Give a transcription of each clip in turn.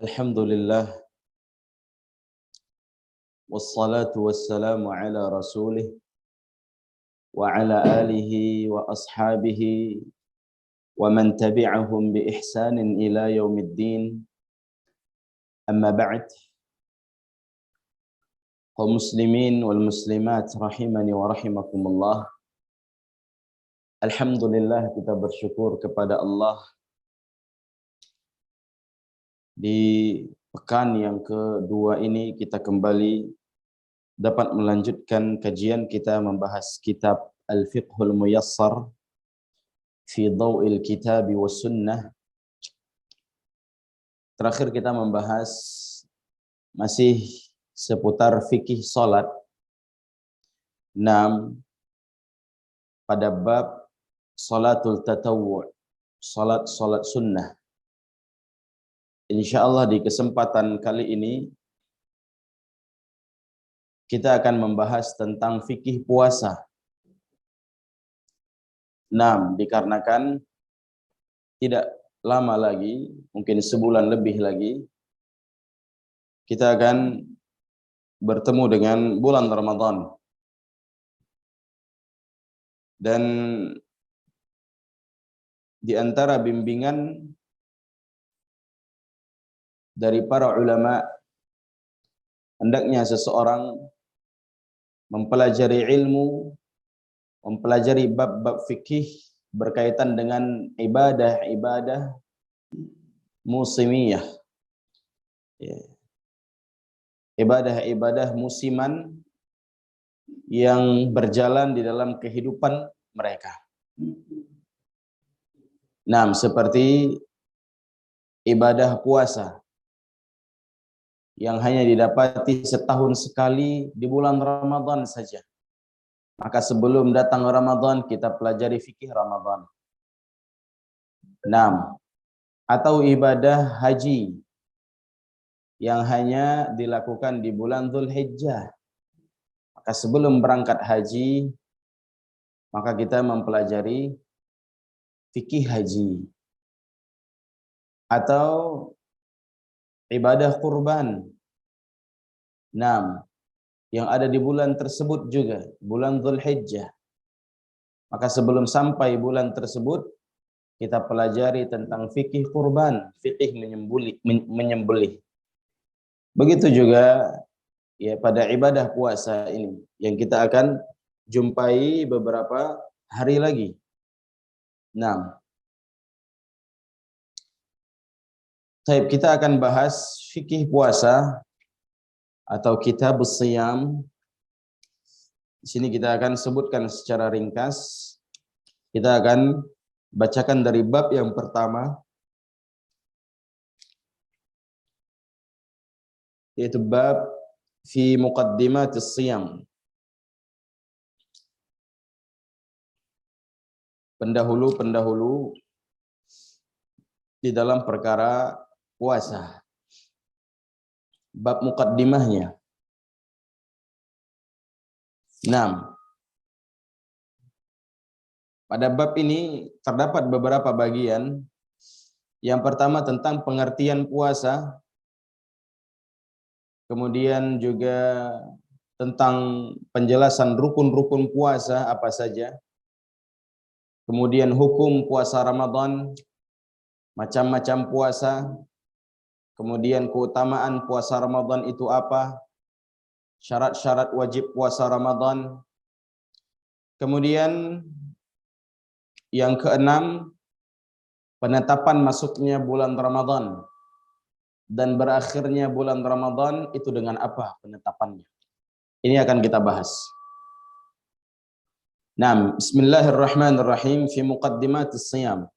Alhamdulillah wassalatu wassalamu ala rasulih wa ala alihi wa ashabihi wa man tabi'ahum bi ihsanin ila yaumiddin. Amma ba'd. Kaum muslimin wal muslimat rahimani wa rahimakumullah. Alhamdulillah, kita bersyukur kepada Allah di pekan yang kedua ini kita kembali dapat melanjutkan kajian kita membahas kitab Al-Fiqhul Muyassar fi Dhaw'il Kitab was Sunnah. Terakhir kita membahas masih seputar fikih salat. 6 pada bab salatul tatawwu', salat sunnah. Insyaallah di kesempatan kali ini kita akan membahas tentang fikih puasa. 6 dikarenakan tidak lama lagi, mungkin sebulan lebih lagi, kita akan bertemu dengan bulan Ramadan. Dan di antara bimbingan dari para ulama, hendaknya seseorang mempelajari ilmu, mempelajari bab-bab fikih berkaitan dengan ibadah-ibadah musimiyah. Ibadah-ibadah musiman yang berjalan di dalam kehidupan mereka. Nah, seperti ibadah puasa yang hanya didapati setahun sekali di bulan Ramadan saja. Maka sebelum datang Ramadan kita pelajari fikih Ramadan. 6. Atau ibadah haji yang hanya dilakukan di bulan Dzulhijjah. Maka sebelum berangkat haji maka kita mempelajari fikih haji. Atau ibadah kurban 6 yang ada di bulan tersebut juga, bulan Dzulhijjah. Maka sebelum sampai bulan tersebut kita pelajari tentang fikih kurban, fikih menyembelih. Begitu juga ya pada ibadah puasa ini yang kita akan jumpai beberapa hari lagi. 6. Baik, kita akan bahas fikih puasa atau kitab siyam. Di sini kita akan sebutkan secara ringkas. Kita akan bacakan dari bab yang pertama, yaitu bab fi muqaddimatis siyam. Pendahulu-pendahulu di dalam perkara puasa. Bab muqaddimahnya. 6. Pada bab ini terdapat beberapa bagian. Yang pertama tentang pengertian puasa. Kemudian juga tentang penjelasan rukun-rukun puasa apa saja. Kemudian hukum puasa Ramadan, macam-macam puasa. Kemudian keutamaan puasa Ramadan itu apa? Syarat-syarat wajib puasa Ramadan. Kemudian yang keenam, penetapan masuknya bulan Ramadan dan berakhirnya bulan Ramadan itu dengan apa penetapannya. Ini akan kita bahas. Nah, bismillahirrahmanirrahim fi muqaddimatis siyam.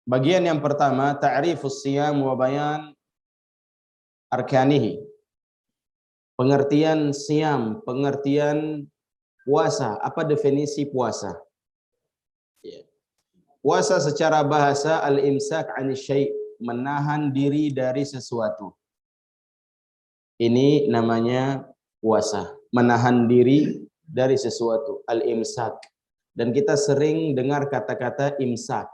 Bagian yang pertama, ta'rifus siyam wa bayan arkanihi. Pengertian siyam, pengertian puasa. Apa definisi puasa? Puasa secara bahasa al-imsak 'ani syai', menahan diri dari sesuatu. Ini namanya puasa, menahan diri dari sesuatu, al-imsak. Dan kita sering dengar kata-kata imsak.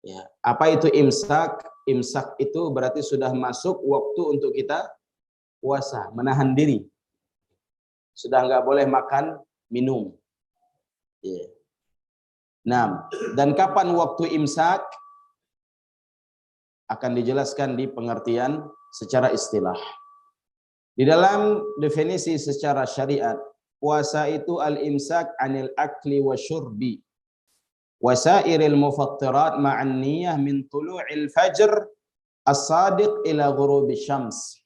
Ya, apa itu imsak? Imsak itu berarti sudah masuk waktu untuk kita puasa, menahan diri. Sudah nggak boleh makan, minum. Ya. Nah, dan kapan waktu imsak? Akan dijelaskan di pengertian secara istilah. Di dalam definisi secara syariat, puasa itu al-imsak anil akli wa syurbi wasairil mufattirat ma'an niyah min tulu'il fajr as-sadiq ila ghurubi syams.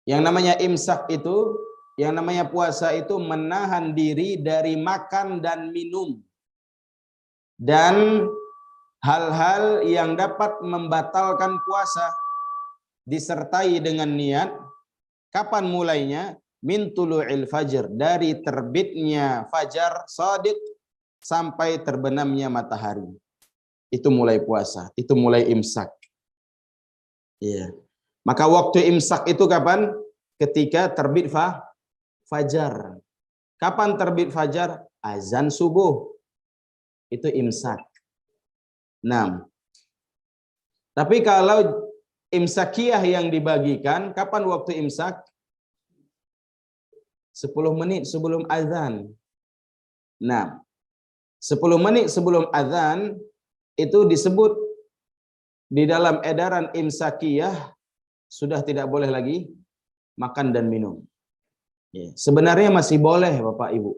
Yang namanya imsak itu, yang namanya puasa itu menahan diri dari makan dan minum dan hal-hal yang dapat membatalkan puasa disertai dengan niat. Kapan mulainya? Min tulu'il fajr, dari terbitnya fajar shadiq sampai terbenamnya matahari. Itu mulai puasa, itu mulai imsak. Iya. Maka waktu imsak itu kapan? Ketika terbit fajar. Kapan terbit fajar? Azan subuh. Itu imsak. Nah, tapi kalau imsakiyah yang dibagikan, kapan waktu imsak? 10 menit sebelum azan. Nah, 10 menit sebelum azan itu disebut di dalam edaran imsakiyah sudah tidak boleh lagi makan dan minum. Ya, sebenarnya masih boleh Bapak Ibu.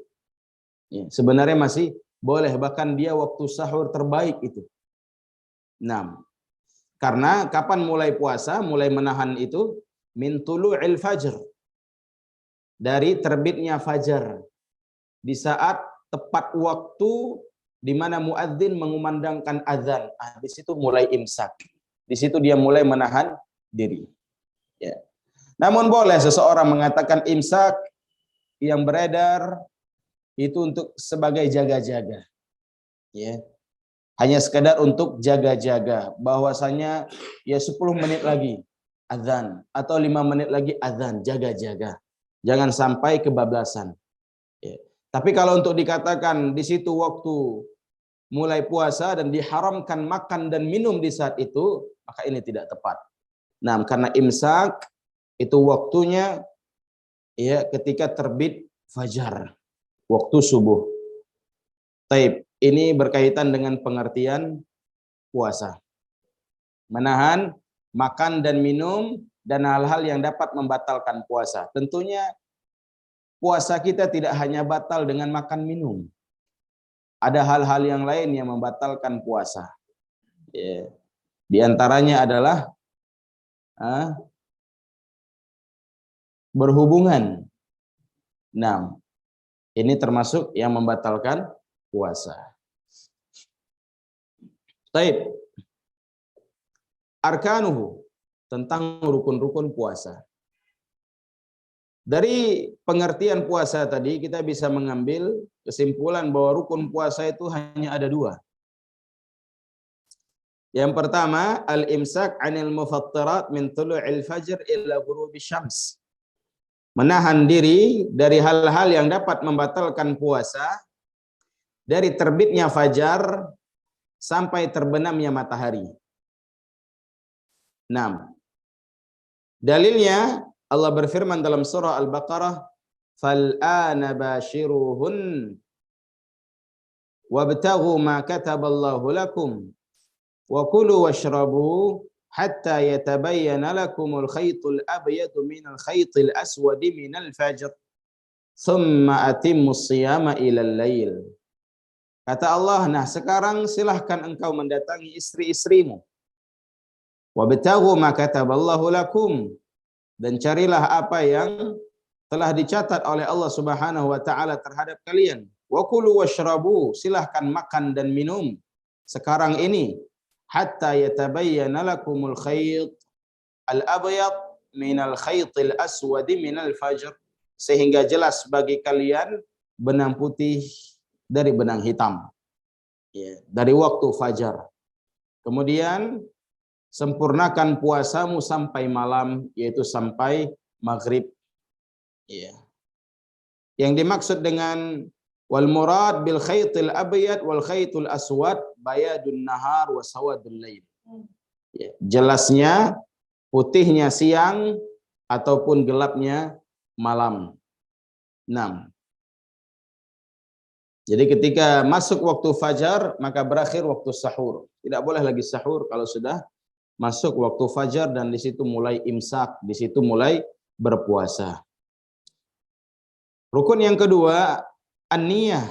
Ya, sebenarnya masih boleh, bahkan dia waktu sahur terbaik itu. Nah, karena kapan mulai puasa, mulai menahan itu min tulu'il fajr, dari terbitnya fajar, di saat tepat waktu di mana muadzin mengumandangkan azan. Di situ mulai imsak. Di situ dia mulai menahan diri. Ya. Namun boleh seseorang mengatakan imsak yang beredar itu untuk sebagai jaga-jaga. Ya. Hanya sekedar untuk jaga-jaga, bahwasanya ya 10 menit lagi azan atau 5 menit lagi azan, jaga-jaga. Jangan sampai kebablasan. Ya. Tapi kalau untuk dikatakan di situ waktu mulai puasa dan diharamkan makan dan minum di saat itu, maka ini tidak tepat. Nah, karena imsak itu waktunya ya ketika terbit fajar, waktu subuh. Taib, ini berkaitan dengan pengertian puasa. Menahan makan dan minum dan hal-hal yang dapat membatalkan puasa. Tentunya puasa kita tidak hanya batal dengan makan minum. Ada hal-hal yang lain yang membatalkan puasa. Ya. Di antaranya adalah berhubungan. Nah, ini termasuk yang membatalkan puasa. Taib. Arkanuhu, tentang rukun-rukun puasa. Dari pengertian puasa tadi kita bisa mengambil kesimpulan bahwa rukun puasa itu hanya ada 2. Yang pertama, al-imsak 'anil mufattirat min tulu'il fajr ila ghurubi syams. Menahan diri dari hal-hal yang dapat membatalkan puasa dari terbitnya fajar sampai terbenamnya matahari. 6. Dalilnya Allah berfirman dalam surah Al-Baqarah, "Fal'ana bashiruhun wabtaghu ma kataballahu lakum wa kulu washrabu hatta yatabayyana lakumul khaytul abyadu minal khaytil aswadi minal fajr thumma atimmus siyama ilal lail." Kata Allah, nah sekarang silahkan engkau mendatangi istri-istrimu. Wabtaghu ma kataballahu lakum, dan carilah apa yang telah dicatat oleh Allah Subhanahu wa taala terhadap kalian. Wa kulu washrabu, silahkan makan dan minum sekarang ini, hatta yatabayyana lakumul khayt al-abyad minal khaytil aswad minal fajr, sehingga jelas bagi kalian benang putih dari benang hitam. Ya, dari waktu fajar. Kemudian sempurnakan puasamu sampai malam, yaitu sampai maghrib. Ya. Yang dimaksud dengan wal murad bil khaytil abyad wal khaytul aswad, bayadun nahar wa sawadul lail. Ya, jelasnya putihnya siang ataupun gelapnya malam. 6. Jadi ketika masuk waktu fajar maka berakhir waktu sahur. Tidak boleh lagi sahur kalau sudah masuk waktu fajar dan di situ mulai imsak, di situ mulai berpuasa. Rukun yang kedua, an-niyah.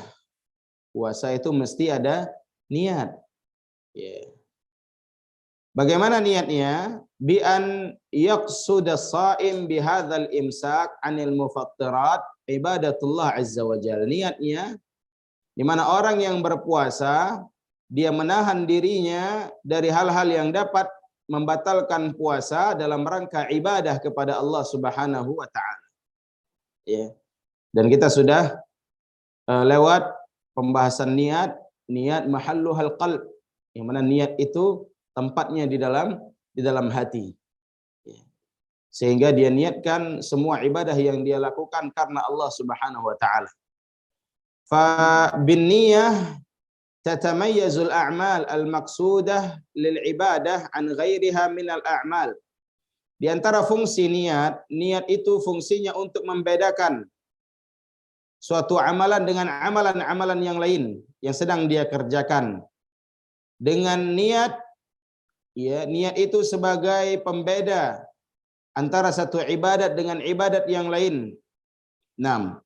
Puasa itu mesti ada niat. Yeah. Bagaimana niatnya? Bi an yaqsuda shaim bihadzal imsak anil mufattirat ibadatullah azza wa jalla. Niatnya di mana orang yang berpuasa dia menahan dirinya dari hal-hal yang dapat membatalkan puasa dalam rangka ibadah kepada Allah Subhanahu wa taala. Ya. Dan kita sudah lewat pembahasan niat mahalluhal qalb. Yang mana niat itu tempatnya di dalam hati. Sehingga dia niatkan semua ibadah yang dia lakukan karena Allah Subhanahu wa taala. Fa bin niyah tatamayyazul a'mal al-maqsudah lil ibadah an ghairiha min al-a'mal. Di antara fungsi niat itu fungsinya untuk membedakan suatu amalan dengan amalan-amalan yang lain yang sedang dia kerjakan. Dengan niat, ya, niat itu sebagai pembeda antara satu ibadat dengan ibadat yang lain. 6.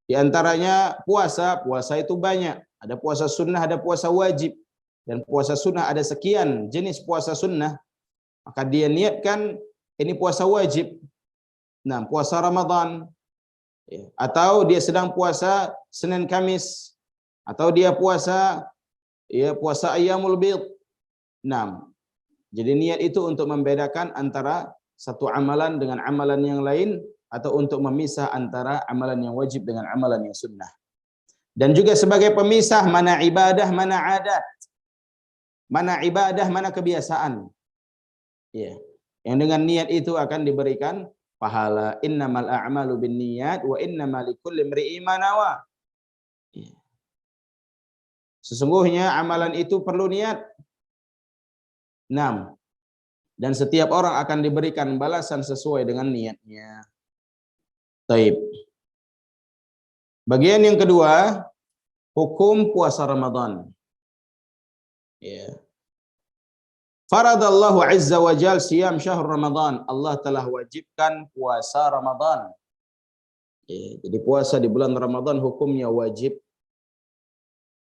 Di antaranya puasa itu banyak. Ada puasa sunnah, ada puasa wajib. Dan puasa sunnah ada sekian jenis puasa sunnah. Maka dia niatkan ini puasa wajib. Nah, puasa Ramadan. Ya. Atau dia sedang puasa Senin Kamis. Atau dia puasa Ayyamul Bid. 6. Jadi niat itu untuk membedakan antara satu amalan dengan amalan yang lain atau untuk memisah antara amalan yang wajib dengan amalan yang sunnah. Dan juga sebagai pemisah mana ibadah, mana adat. Mana ibadah, mana kebiasaan. Ya. Yang dengan niat itu akan diberikan pahala. Innamal a'malu binniyat wa innamal likulli imri'in ma nawa. Ya. Sesungguhnya amalan itu perlu niat. 6. Dan setiap orang akan diberikan balasan sesuai dengan niatnya. Taib. Bagian yang kedua, hukum puasa Ramadan. Ya. Faradallahu azza wa jal siyam syahr Ramadan. Allah telah wajibkan puasa Ramadan. Ya. Jadi puasa di bulan Ramadan hukumnya wajib.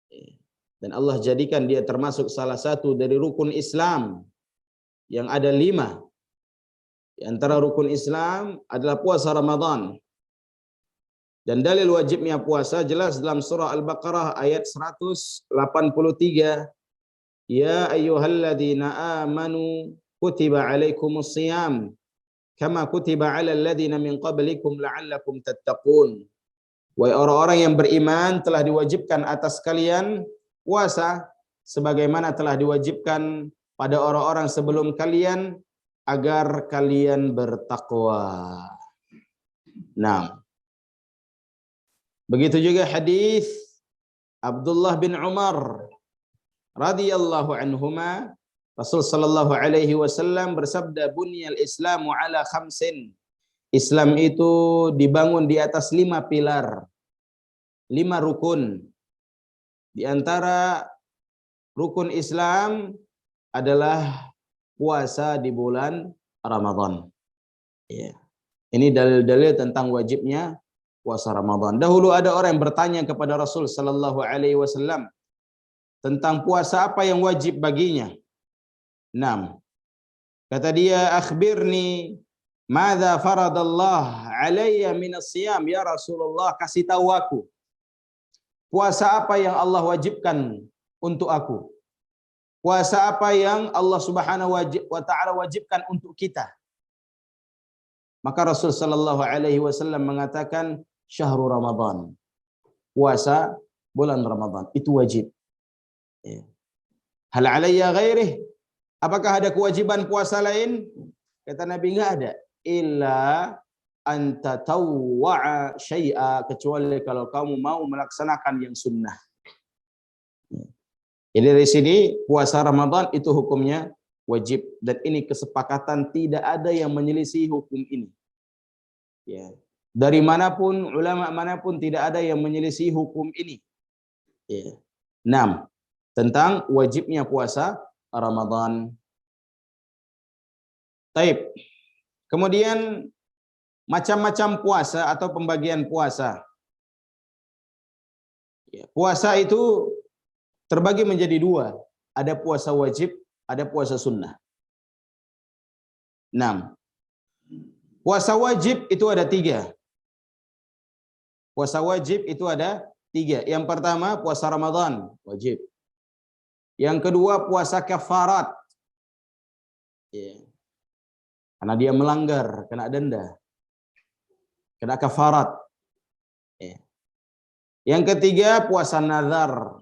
Ya. Dan Allah jadikan dia termasuk salah satu dari rukun Islam yang ada 5. Di antara rukun Islam adalah puasa Ramadan. Dan dalil wajibnya puasa jelas dalam surah Al-Baqarah ayat 183. Ya ayyuhalladzina amanu kutiba alaikumus shiyam kama kutiba alal ladzina min qablikum la'allakum tattaqun. Wahai orang-orang yang beriman, telah diwajibkan atas kalian puasa sebagaimana telah diwajibkan pada orang-orang sebelum kalian agar kalian bertakwa. Nah, begitu juga hadis Abdullah bin Umar radhiyallahu anhuma, Rasul sallallahu alaihi wasallam bersabda, bunyal Islamu ala khamsin. Islam itu dibangun di atas 5 pilar, 5 rukun. Di antara rukun Islam adalah puasa di bulan Ramadan. Ya. Ini dalil-dalil tentang wajibnya puasa Ramadan. Dahulu ada orang yang bertanya kepada Rasul sallallahu alaihi wasallam tentang puasa apa yang wajib baginya. 6. Kata dia, akhbirni madza faradallah alayya minas siyam ya Rasulullah, kasih tahu aku puasa apa yang Allah wajibkan untuk aku. Puasa apa yang Allah Subhanahu wa taala wajibkan untuk kita. Maka Rasul sallallahu alaihi wasallam mengatakan syahrul Ramadan. Puasa bulan Ramadan itu wajib. Hal alayya ghairih? Apakah ada kewajiban puasa lain? Kata Nabi, enggak ada. Illa anta tawwa'a syai'a, kecuali kalau kamu mau melaksanakan yang sunnah. Jadi dari sini puasa Ramadan itu hukumnya wajib, dan ini kesepakatan, tidak ada yang menyelisih hukum ini. Ya. Dari manapun, ulama manapun, tidak ada yang menyelisih hukum ini. Ya. 6. Tentang wajibnya puasa Ramadan. Taib. Kemudian macam-macam puasa atau pembagian puasa. Ya. Puasa itu terbagi menjadi 2. Ada puasa wajib, ada puasa sunnah. 6. Puasa wajib itu ada 3. Puasa wajib itu ada 3. Yang pertama puasa Ramadan, wajib. Yang kedua puasa kafarat. Ya. Karena dia melanggar, kena denda. Kena kafarat. Ya. Yang ketiga puasa nazar.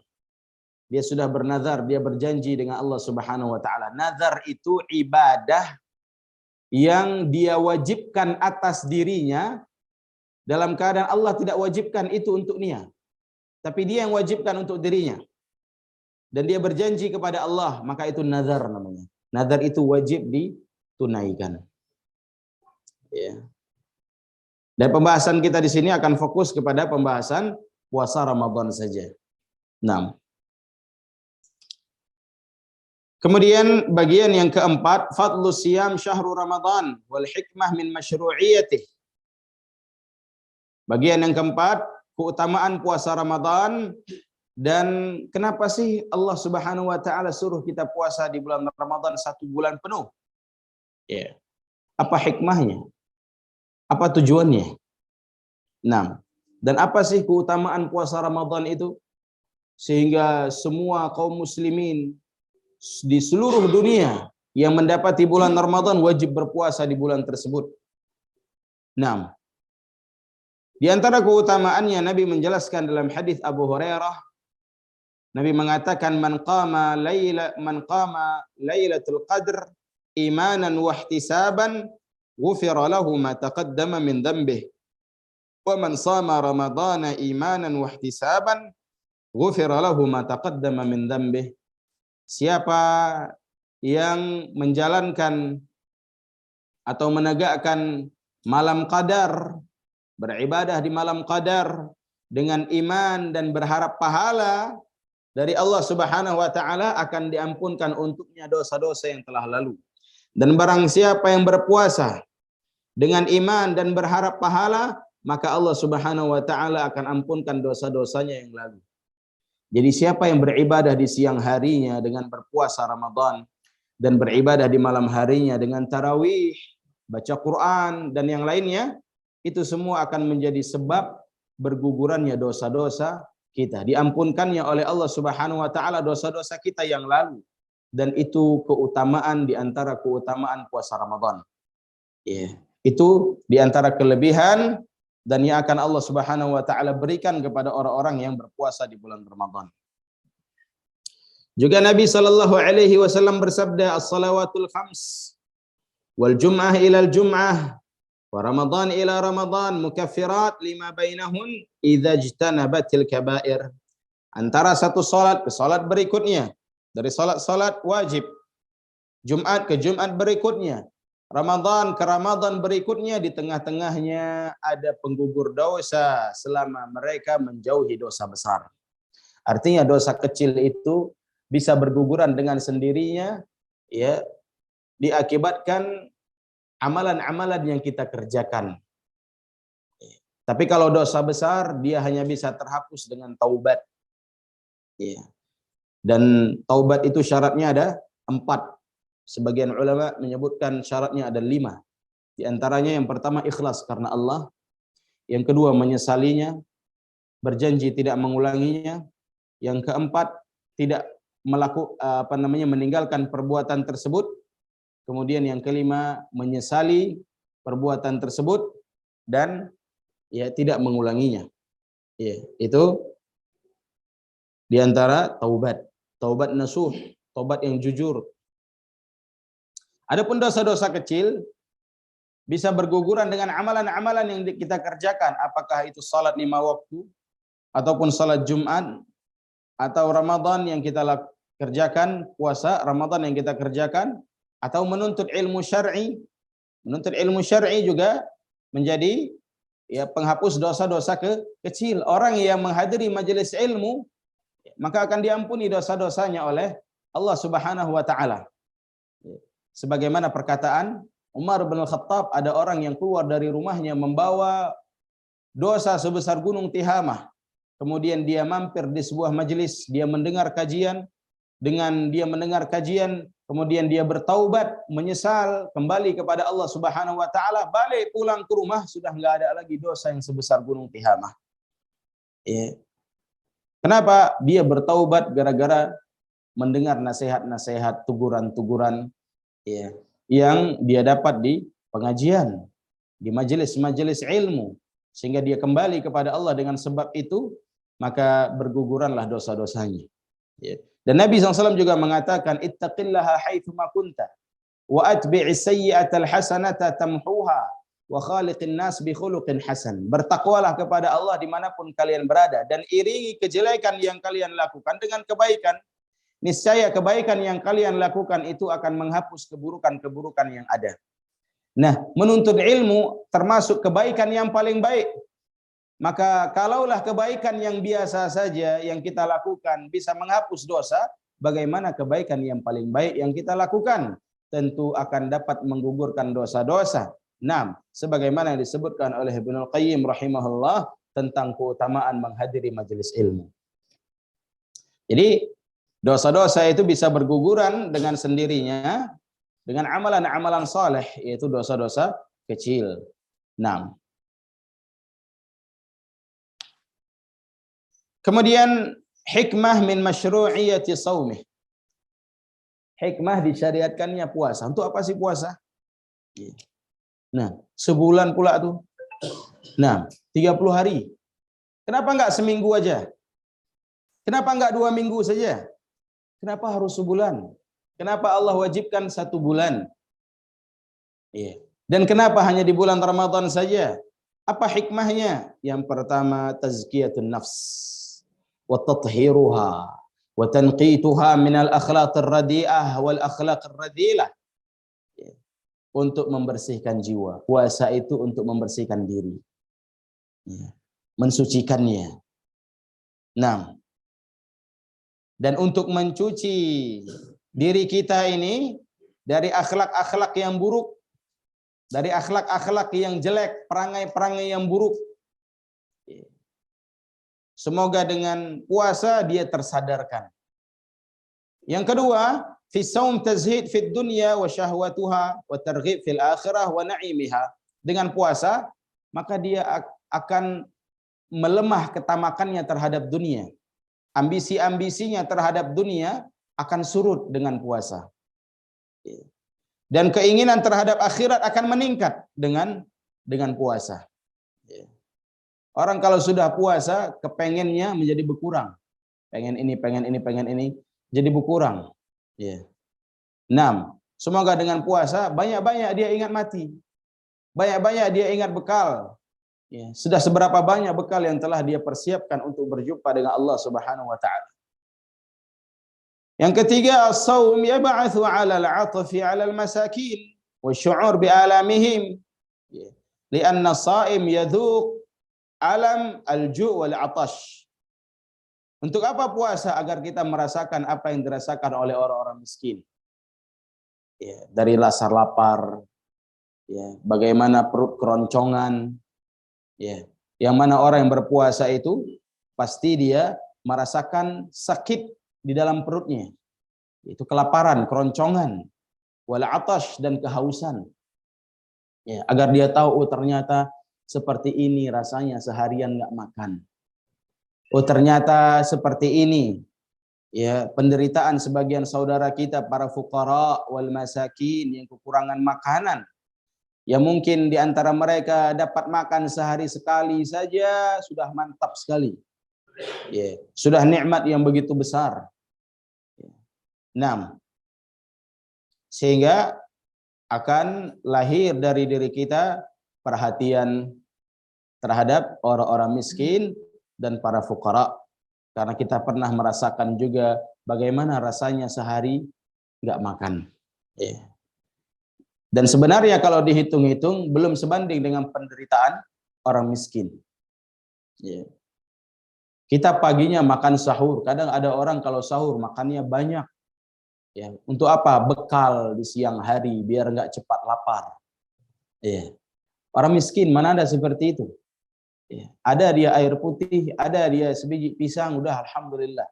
Dia sudah bernazar, dia berjanji dengan Allah Subhanahu wa taala. Nazar itu ibadah yang dia wajibkan atas dirinya dalam keadaan Allah tidak wajibkan itu untuk dia. Tapi dia yang wajibkan untuk dirinya. Dan dia berjanji kepada Allah, maka itu nazar namanya. Nazar itu wajib ditunaikan. Ya. Dan pembahasan kita di sini akan fokus kepada pembahasan puasa Ramadan saja. 6. Kemudian bagian yang keempat, fadlu siyam syahrul Ramadan wal hikmah min masyru'iyatih. Bagian yang keempat, keutamaan puasa Ramadan dan kenapa sih Allah Subhanahu wa taala suruh kita puasa di bulan Ramadan 1 bulan penuh? Ya. Apa hikmahnya? Apa tujuannya? 6. Dan apa sih keutamaan puasa Ramadan itu? Sehingga semua kaum muslimin di seluruh dunia yang mendapati bulan Ramadan wajib berpuasa di bulan tersebut. 6. Di antara keutamaannya Nabi menjelaskan dalam hadis Abu Hurairah, Nabi mengatakan man qama lailatul qadr imanan wa ihtisaban ghufira lahu ma taqaddama min dhanbihi wa man shama ramadhana imanan wa ihtisaban ghufira lahu ma taqaddama min dhanbihi. Siapa yang menjalankan atau menegakkan malam qadar, beribadah di malam qadar dengan iman dan berharap pahala dari Allah Subhanahu wa taala, akan diampunkan untuknya dosa-dosa yang telah lalu. Dan barang siapa yang berpuasa dengan iman dan berharap pahala, maka Allah Subhanahu wa taala akan ampunkan dosa-dosanya yang lalu. Jadi siapa yang beribadah di siang harinya dengan berpuasa Ramadan dan beribadah di malam harinya dengan tarawih, baca Quran dan yang lainnya, itu semua akan menjadi sebab bergugurannya dosa-dosa kita, diampunkannya oleh Allah Subhanahu wa taala dosa-dosa kita yang lalu. Dan itu keutamaan di antara keutamaan puasa Ramadan. Ya, itu di antara kelebihan dan yang akan Allah Subhanahu wa taala berikan kepada orang-orang yang berpuasa di bulan Ramadan. Juga Nabi sallallahu alaihi wasallam bersabda, as-salawatul khams wal jum'ah ila al-jum'ah wa Ramadan ila Ramadan mukaffirat lima bainahun idza ijtanabatil kaba'ir. Antara satu salat ke salat berikutnya, dari salat-salat wajib, Jumat ke Jumat berikutnya, Ramadan ke Ramadan berikutnya, di tengah-tengahnya ada penggugur dosa selama mereka menjauhi dosa besar. Artinya dosa kecil itu bisa berguguran dengan sendirinya, ya, diakibatkan amalan-amalan yang kita kerjakan. Tapi kalau dosa besar, dia hanya bisa terhapus dengan taubat. Ya. Dan taubat itu syaratnya ada 4. Sebagian ulama menyebutkan syaratnya ada 5. Di antaranya yang pertama ikhlas karena Allah, yang kedua menyesalinya, berjanji tidak mengulanginya, yang keempat tidak meninggalkan perbuatan tersebut, kemudian yang kelima menyesali perbuatan tersebut dan ya tidak mengulanginya. Ya, itu di antara taubat nasuh, taubat yang jujur. Adapun dosa-dosa kecil bisa berguguran dengan amalan-amalan yang kita kerjakan, apakah itu salat 5 waktu ataupun salat Jumat atau Ramadan yang kita kerjakan puasa Ramadan yang kita kerjakan, atau menuntut ilmu syar'i. Menuntut ilmu syar'i juga menjadi ya penghapus dosa-dosa kecil. Orang yang menghadiri majelis ilmu maka akan diampuni dosa-dosanya oleh Allah Subhanahu wa taala. Sebagaimana perkataan Umar bin Khattab, ada orang yang keluar dari rumahnya membawa dosa sebesar gunung Tihamah. Kemudian dia mampir di sebuah majelis, dia mendengar kajian. Dengan dia mendengar kajian, kemudian dia bertaubat, menyesal, kembali kepada Allah Subhanahu wa taala, balik pulang ke rumah sudah enggak ada lagi dosa yang sebesar gunung Tihamah. Ya. Kenapa? Dia bertaubat gara-gara mendengar nasihat-nasihat, tuguran-tuguran ya, yang dia dapat di pengajian, di majelis-majelis ilmu, sehingga dia kembali kepada Allah. Dengan sebab itu maka berguguranlah dosa-dosanya. Ya. Dan Nabi SAW juga mengatakan, ittaqillaha haitsu ma kunta wa atbi'is sayyi'atal hasanata tamhuha wa khaliqin nas bi khuluqin hasan. Bertakwalah kepada Allah dimanapun kalian berada, dan iringi kejelekan yang kalian lakukan dengan kebaikan. Niscaya kebaikan yang kalian lakukan itu akan menghapus keburukan-keburukan yang ada. Nah, menuntut ilmu termasuk kebaikan yang paling baik. Maka kalaulah kebaikan yang biasa saja yang kita lakukan bisa menghapus dosa, bagaimana kebaikan yang paling baik yang kita lakukan? Tentu akan dapat menggugurkan dosa-dosa. Nah, sebagaimana yang disebutkan oleh Ibnu Qayyim rahimahullah tentang keutamaan menghadiri majelis ilmu. Jadi, dosa-dosa itu bisa berguguran dengan sendirinya dengan amalan-amalan saleh, yaitu dosa-dosa kecil. Nah, kemudian hikmah min masyru'iyati shaumih. Hikmah disyariatkannya puasa. Untuk apa sih puasa? Nah, sebulan pula tuh. Nah, 30 hari. Kenapa enggak seminggu aja? Kenapa enggak 2 minggu saja? Kenapa harus sebulan? Kenapa Allah wajibkan 1 bulan? Dan kenapa hanya di bulan Ramadan saja? Apa hikmahnya? Yang pertama, tazkiyatun nafs wa tathiruha wa tanqituha minal akhlaqir radi'ah wal akhlaqir radilah. Untuk membersihkan jiwa. Puasa itu untuk membersihkan diri, mensucikannya. Nah, dan untuk mencuci diri kita ini dari akhlak-akhlak yang buruk, dari akhlak-akhlak yang jelek, perangai-perangai yang buruk. Semoga dengan puasa dia tersadarkan. Yang kedua, fi shaum tazhid fid dunya wa syahwatuha wa targhib fil akhirah wa na'imiha. Dengan puasa maka dia akan melemah ketamakannya terhadap dunia. Ambisi-ambisinya terhadap dunia akan surut dengan puasa. Dan keinginan terhadap akhirat akan meningkat dengan puasa. Orang kalau sudah puasa, kepengennya menjadi berkurang. Pengen ini, jadi berkurang. Semoga dengan puasa banyak-banyak dia ingat mati. Banyak-banyak dia ingat bekal. Sudah seberapa banyak bekal yang telah dia persiapkan untuk berjumpa dengan Allah Subhanahu wa taala. Yang ketiga, as-shaum yab'atsu 'ala al-'atfi 'ala al-masakin wa syu'ur bi alamihim. Lianna as-sha'im yadhuq alam al-ju' wal 'atash. Untuk apa puasa? Agar kita merasakan apa yang dirasakan oleh orang-orang miskin. Dari rasa lapar, bagaimana perut keroncongan. Yang mana orang yang berpuasa itu pasti dia merasakan sakit di dalam perutnya. Itu kelaparan, keroncongan, wal 'atash, dan kehausan. Agar dia tahu, oh ternyata seperti ini rasanya seharian nggak makan. Oh ternyata seperti ini penderitaan sebagian saudara kita para fuqara wal masakin yang kekurangan makanan. Ya mungkin di antara mereka dapat makan sehari sekali saja sudah mantap sekali. Sudah nikmat yang begitu besar. Sehingga akan lahir dari diri kita perhatian terhadap orang-orang miskin dan para fuqara. Karena kita pernah merasakan juga bagaimana rasanya sehari nggak makan. Ya. Dan sebenarnya kalau dihitung-hitung belum sebanding dengan penderitaan orang miskin. Ya. Kita paginya makan sahur. Kadang ada orang kalau sahur makannya banyak. Ya. Untuk apa? Bekal di siang hari biar nggak cepat lapar. Ya. Orang miskin mana ada seperti itu. Ya. Ada dia air putih, ada dia sebiji pisang, udah alhamdulillah.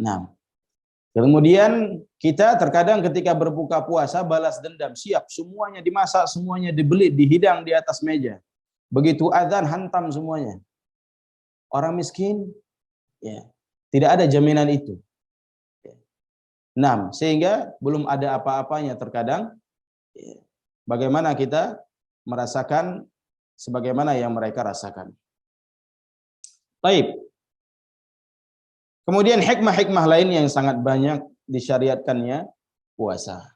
Nah, kemudian kita terkadang ketika berbuka puasa balas dendam, siap semuanya dimasak, semuanya dibeli, dihidang di atas meja. Begitu azan hantam semuanya. Orang miskin, ya tidak ada jaminan itu. Nah, sehingga belum ada apa-apanya terkadang. Ya, bagaimana kita merasakan sebagaimana yang mereka rasakan. Baik. Kemudian hikmah-hikmah lain yang sangat banyak disyariatkannya puasa.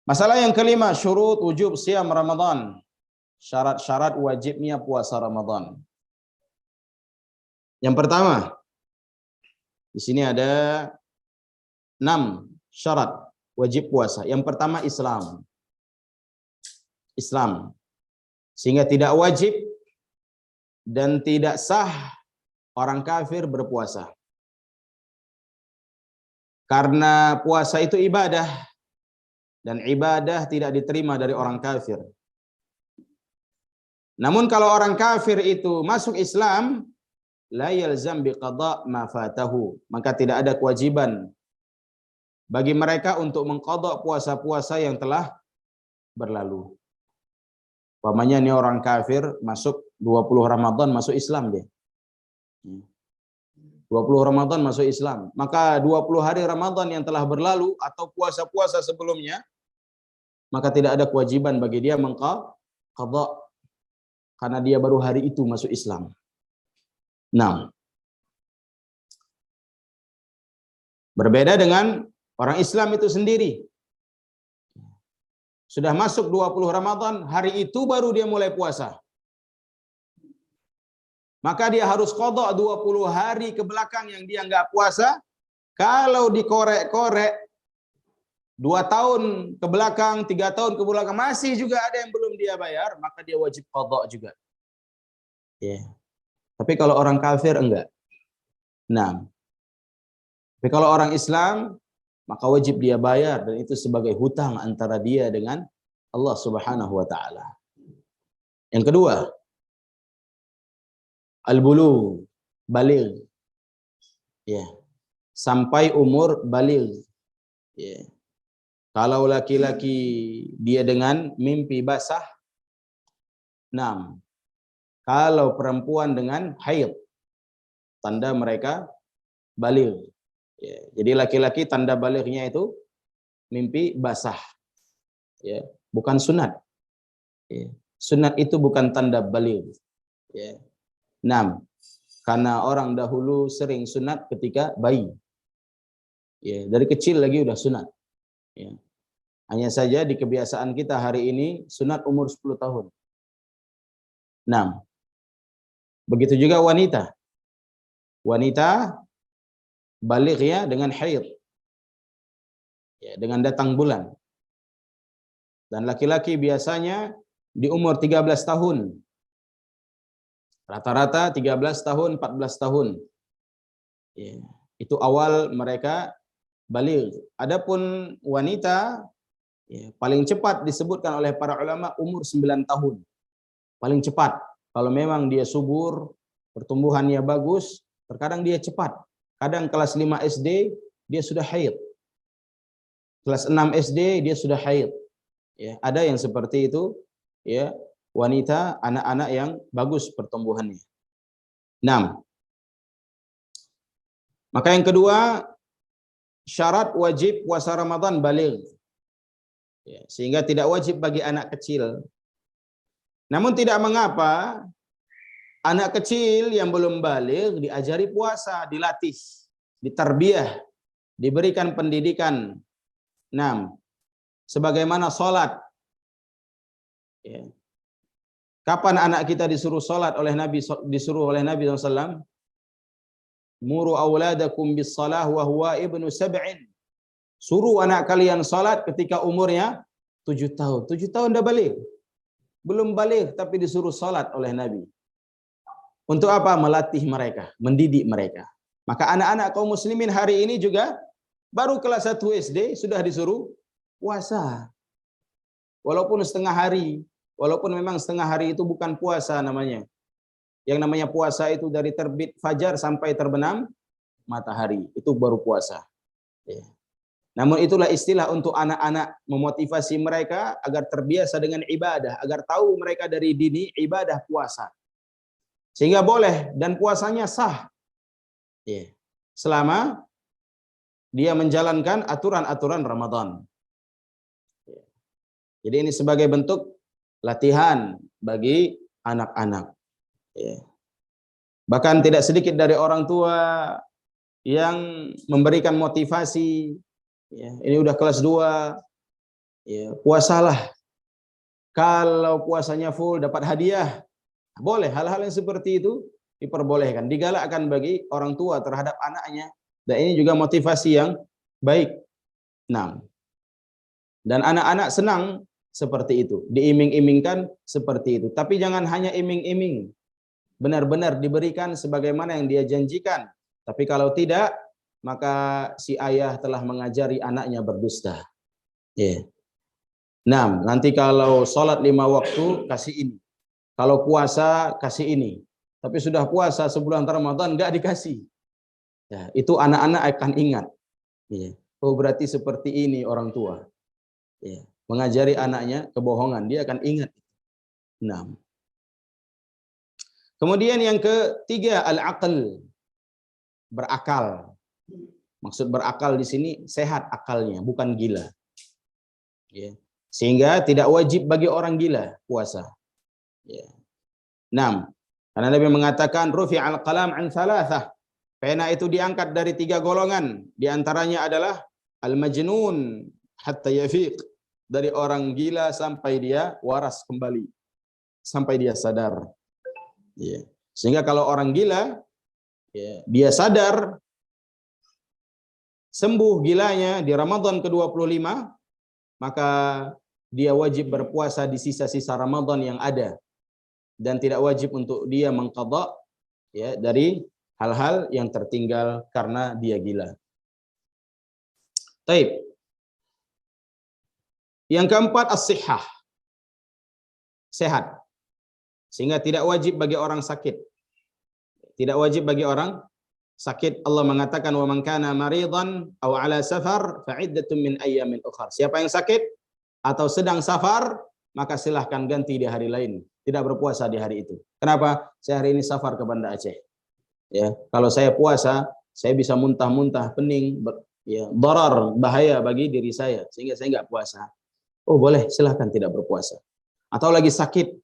Masalah yang kelima, syurut wujub siyam Ramadan. Syarat-syarat wajibnya puasa Ramadan. Yang pertama, di sini ada 6 syarat wajib puasa. Yang pertama Islam. Islam. Sehingga tidak wajib dan tidak sah orang kafir berpuasa. Karena puasa itu ibadah dan ibadah tidak diterima dari orang kafir. Namun kalau orang kafir itu masuk Islam, la yalzam biqada ma fatahu, maka tidak ada kewajiban bagi mereka untuk mengqada puasa-puasa yang telah berlalu. Umpamanya ini orang kafir masuk 20 Ramadan masuk Islam dia. 20 Ramadan masuk Islam. Maka 20 hari Ramadan yang telah berlalu atau puasa-puasa sebelumnya, maka tidak ada kewajiban bagi dia mengqada karena dia baru hari itu masuk Islam. Nah, berbeda dengan orang Islam itu sendiri. Sudah masuk 20 Ramadan, hari itu baru dia mulai puasa. Maka dia harus qada 20 hari ke belakang yang dia enggak puasa. Kalau dikorek-korek 2 tahun ke belakang, 3 tahun ke belakang masih juga ada yang belum dia bayar, maka dia wajib qada juga. Ya. Tapi kalau orang kafir enggak. Nah, tapi kalau orang Islam maka wajib dia bayar dan itu sebagai hutang antara dia dengan Allah Subhanahu wa taala. Yang kedua, al-bulugh, baligh. Ya. Sampai umur baligh. Ya. Kalau laki-laki dia dengan mimpi basah. 6. Kalau perempuan dengan haid, tanda mereka baligh. Ya, jadi laki-laki tanda balighnya itu mimpi basah. Ya, bukan sunat. Ya, sunat itu bukan tanda baligh. Ya. 6. Karena orang dahulu sering sunat ketika bayi. Ya, dari kecil lagi udah sunat. Ya. Hanya saja di kebiasaan kita hari ini sunat umur 10 tahun. 6. Begitu juga wanita. Wanita baligh ya dengan haid. Ya, dengan datang bulan. Dan laki-laki biasanya di umur 13 tahun. Rata-rata 13 tahun, 14 tahun. Ya, itu awal mereka baligh. Adapun wanita ya, paling cepat disebutkan oleh para ulama umur 9 tahun. Paling cepat. Kalau memang dia subur, pertumbuhannya bagus, terkadang dia cepat. Kadang kelas 5 SD dia sudah haid. Kelas 6 SD dia sudah haid. Ya, ada yang seperti itu, ya, wanita, anak-anak yang bagus pertumbuhannya. 6. Maka yang kedua, syarat wajib puasa Ramadan baligh. Ya, sehingga tidak wajib bagi anak kecil. Namun tidak mengapa anak kecil yang belum baligh diajari puasa, dilatih, ditarbiyah, diberikan pendidikan. 6. Sebagaimana sholat. Ya. Kapan anak kita disuruh salat oleh Nabi SAW? Muru auladakum bis salah wa huwa ibnu sab'in. Suruh anak kalian salat ketika umurnya 7 tahun. 7 tahun dah balik. Belum balik tapi disuruh salat oleh Nabi. Untuk apa? Melatih mereka, mendidik mereka. Maka anak-anak kaum muslimin hari ini juga baru kelas 1 SD sudah disuruh puasa. Walaupun setengah hari, walaupun memang setengah hari itu bukan puasa namanya. Yang namanya puasa itu dari terbit fajar sampai terbenam matahari, itu baru puasa. Ya. Namun itulah istilah untuk anak-anak, memotivasi mereka agar terbiasa dengan ibadah, agar tahu mereka dari dini ibadah puasa. Sehingga boleh dan puasanya sah. Ya. Selama dia menjalankan aturan-aturan Ramadan. Ya. Jadi ini sebagai bentuk latihan bagi anak-anak. Ya. Bahkan tidak sedikit dari orang tua yang memberikan motivasi, ya, ini udah kelas 2, ya, puasalah. Kalau puasanya full dapat hadiah, boleh. Hal-hal yang seperti itu diperbolehkan, digalakkan bagi orang tua terhadap anaknya. Dan ini juga motivasi yang baik. Nah, dan anak-anak senang seperti itu, diiming-imingkan seperti itu. Tapi jangan hanya iming-iming. Benar-benar diberikan sebagaimana yang dia janjikan. Tapi kalau tidak, maka si ayah telah mengajari anaknya berdusta. Yeah. Nah, nanti kalau sholat 5 waktu, kasih ini. Kalau puasa, kasih ini. Tapi sudah puasa sebulan Ramadan, enggak dikasih. Ya, itu anak-anak akan ingat. Yeah. Oh, berarti seperti ini orang tua. Yeah. Mengajari anaknya kebohongan, dia akan ingat. Nah. Kemudian yang ketiga, al-aql, berakal. Maksud berakal di sini sehat akalnya, bukan gila. Ya. Sehingga tidak wajib bagi orang gila puasa. Ya. 6. Karena Nabi mengatakan rufi'al qalam an thalathah. Pena itu diangkat dari 3 golongan. Di antaranya adalah al-majnun hatta yafiq, dari orang gila sampai dia waras kembali, sampai dia sadar. Ya. Sehingga kalau orang gila, ya, dia sadar, sembuh gilanya di Ramadan ke-25, maka dia wajib berpuasa di sisa-sisa Ramadan yang ada. Dan tidak wajib untuk dia mengqadha, ya, dari hal-hal yang tertinggal karena dia gila. Taib. Yang keempat, as-sihhah. Sehat. Sehingga tidak wajib bagi orang sakit. Tidak wajib bagi orang sakit. Allah mengatakan wa man kana maridan aw ala safar fa iddatun min ayyamin ukhra. Siapa yang sakit atau sedang safar, maka silahkan ganti di hari lain. Tidak berpuasa di hari itu. Kenapa? Saya hari ini safar ke Banda Aceh. Ya, kalau saya puasa, saya bisa muntah-muntah, pening, ya, darar, bahaya bagi diri saya, sehingga saya enggak puasa. Oh, boleh, silahkan tidak berpuasa. Atau lagi sakit.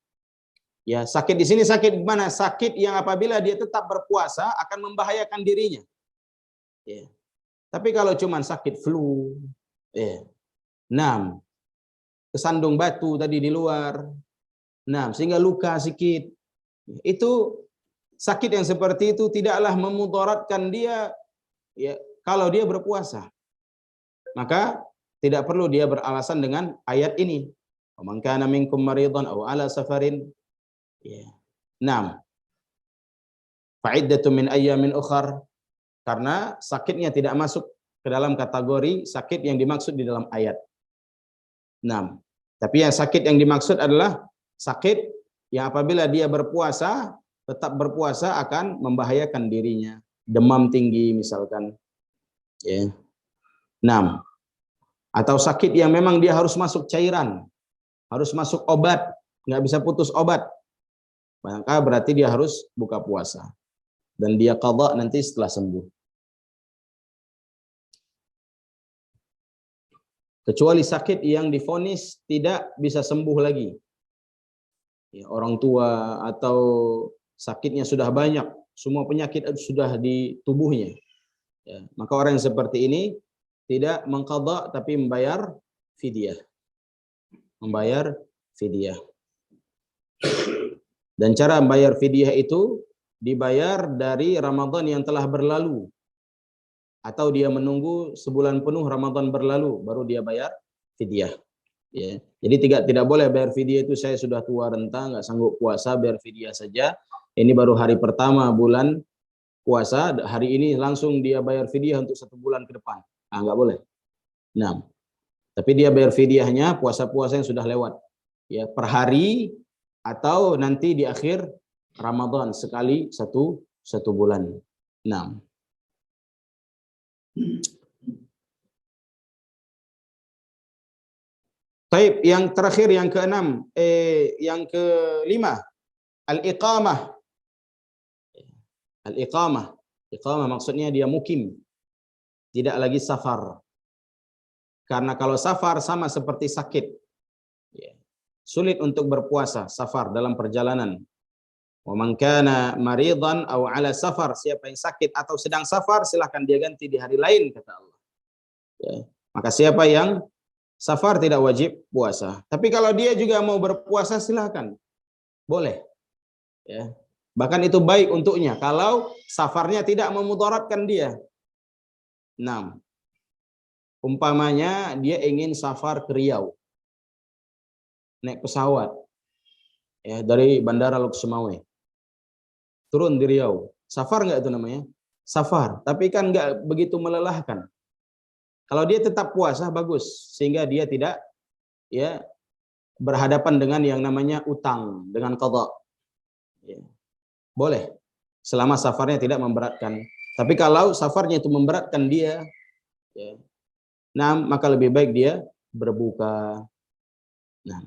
Ya, sakit di sini sakit mana? Sakit yang apabila dia tetap berpuasa akan membahayakan dirinya. Ya. Tapi kalau cuman sakit flu, ya. 6. Kesandung batu tadi di luar. 6. Sehingga luka sedikit. Itu sakit yang seperti itu tidaklah memudaratkan dia, ya, kalau dia berpuasa. Maka tidak perlu dia beralasan dengan ayat ini. Wa man kana minkum maridan aw ala safarin. Ya. 6. Fa'iddatun min ayyamin ukhar, karena sakitnya tidak masuk ke dalam kategori sakit yang dimaksud di dalam ayat. 6. Tapi yang sakit yang dimaksud adalah sakit yang apabila dia berpuasa, tetap berpuasa akan membahayakan dirinya. Demam tinggi misalkan. Ya. 6. Atau sakit yang memang dia harus masuk cairan, harus masuk obat, nggak bisa putus obat. Maka berarti dia harus buka puasa. Dan dia qadha nanti setelah sembuh. Kecuali sakit yang divonis tidak bisa sembuh lagi. Ya, orang tua atau sakitnya sudah banyak, semua penyakit sudah di tubuhnya. Ya, maka orang yang seperti ini tidak mengqadha tapi membayar fidyah. Membayar fidyah. Dan cara membayar fidyah itu dibayar dari Ramadan yang telah berlalu, atau dia menunggu sebulan penuh Ramadan berlalu baru dia bayar fidyah. Ya. Jadi tidak boleh bayar fidyah itu saya sudah tua renta nggak sanggup puasa bayar fidyah saja. Ini baru hari pertama bulan puasa, hari ini langsung dia bayar fidyah untuk 1 bulan ke depan. Nah, nggak boleh. Nah, tapi dia bayar fidyahnya puasa-puasa yang sudah lewat. Ya, per hari atau nanti di akhir Ramadan sekali satu bulan. Nah. Baik, yang terakhir yang keenam, yang kelima, al-iqamah. Al-iqamah. Iqamah maksudnya dia mukim. Tidak lagi safar. Karena kalau safar sama seperti sakit. Sulit untuk berpuasa safar dalam perjalanan. Wa man kana maridan aw ala safar, siapa yang sakit atau sedang safar silahkan dia ganti di hari lain kata Allah. Ya. Maka siapa yang safar tidak wajib puasa. Tapi kalau dia juga mau berpuasa silahkan. Boleh. Ya. Bahkan itu baik untuknya kalau safarnya tidak memudaratkan dia. 6. Umpamanya dia ingin safar ke Riau. Naik pesawat ya dari Bandara Lok Sumawe. Turun di Riau. Safar enggak itu namanya? Safar, tapi kan enggak begitu melelahkan. Kalau dia tetap puasa bagus sehingga dia tidak ya berhadapan dengan yang namanya utang dengan qadha. Ya. Boleh selama safarnya tidak memberatkan. Tapi kalau safarnya itu memberatkan dia, ya, nah maka lebih baik dia berbuka. Nah,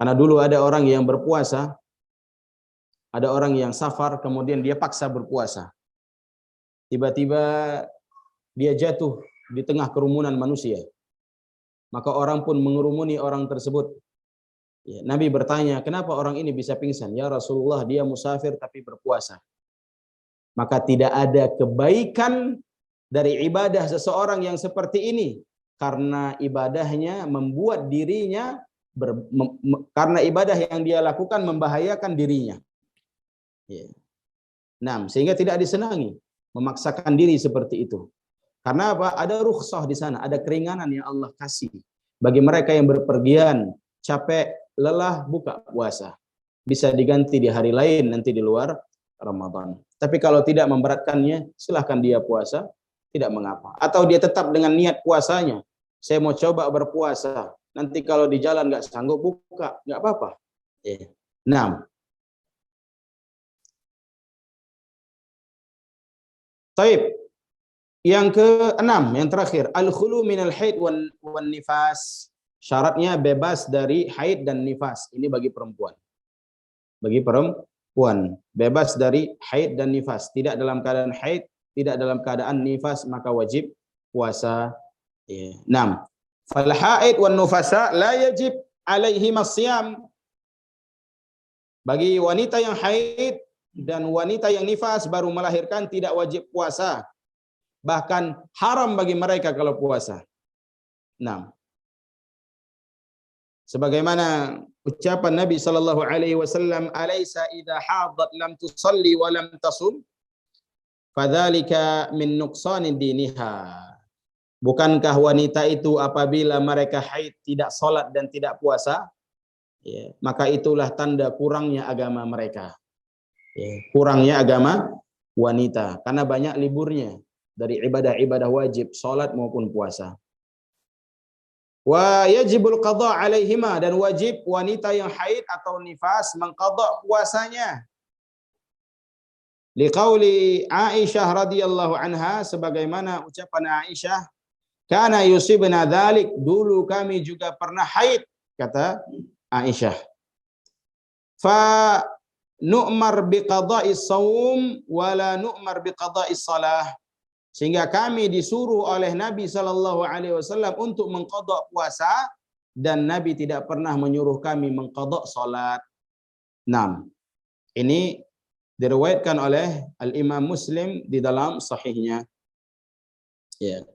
karena dulu ada orang yang berpuasa, ada orang yang safar kemudian dia paksa berpuasa. Tiba-tiba dia jatuh di tengah kerumunan manusia. Maka orang pun mengerumuni orang tersebut. Ya, Nabi bertanya, kenapa orang ini bisa pingsan? Ya Rasulullah, dia musafir tapi berpuasa. Maka tidak ada kebaikan dari ibadah seseorang yang seperti ini. Karena ibadahnya membuat dirinya, karena ibadah yang dia lakukan membahayakan dirinya. Ya. Nah, sehingga tidak disenangi memaksakan diri seperti itu. Karena apa? Ada rukhsah di sana, ada keringanan yang Allah kasih bagi mereka yang berpergian, capek, lelah, buka puasa. Bisa diganti di hari lain nanti di luar Ramadan. Tapi kalau tidak memberatkannya, silahkan dia puasa, tidak mengapa. Atau dia tetap dengan niat puasanya. Saya mau coba berpuasa. Nanti kalau di jalan nggak sanggup buka, nggak apa-apa. Nah, taib. Yang keenam, yang terakhir, al-khulu minal haid wan nifas. Syaratnya bebas dari haid dan nifas. Ini bagi perempuan. Bagi perempuan, bebas dari haid dan nifas. Tidak dalam keadaan haid, tidak dalam keadaan nifas, maka wajib puasa. 6. Fal haid wan nufasa la yajib alaihi masyam. Bagi wanita yang haid dan wanita yang nifas baru melahirkan tidak wajib puasa. Bahkan haram bagi mereka kalau puasa. 6. Sebagaimana ucapan Nabi sallallahu alaihi wasallam, "Alaysa idza hadat lam tusalli wa lam tasum, fadzalika min nuqsani diniha." Bukankah wanita itu apabila mereka haid tidak salat dan tidak puasa, ya, maka itulah tanda kurangnya agama mereka. Ya, kurangnya agama wanita karena banyak liburnya dari ibadah-ibadah wajib, salat maupun puasa. Wa yajibul qadha alaihima, dan wajib wanita yang haid atau nifas mengqadha puasanya. Liqauli Aisyah radhiyallahu anha, sebagaimana ucapan Aisyah, kana yusibna dzalik, dulu kami juga pernah haid, kata Aisyah. Fa nu'mar biqadha'is shaum wa la nu'mar biqadha'is shalah. Sehingga kami disuruh oleh Nabi sallallahu alaihi wasallam untuk mengqadha puasa dan Nabi tidak pernah menyuruh kami mengqadha salat. 6. Ini diriwayatkan oleh Al-Imam Muslim di dalam sahihnya. Ya.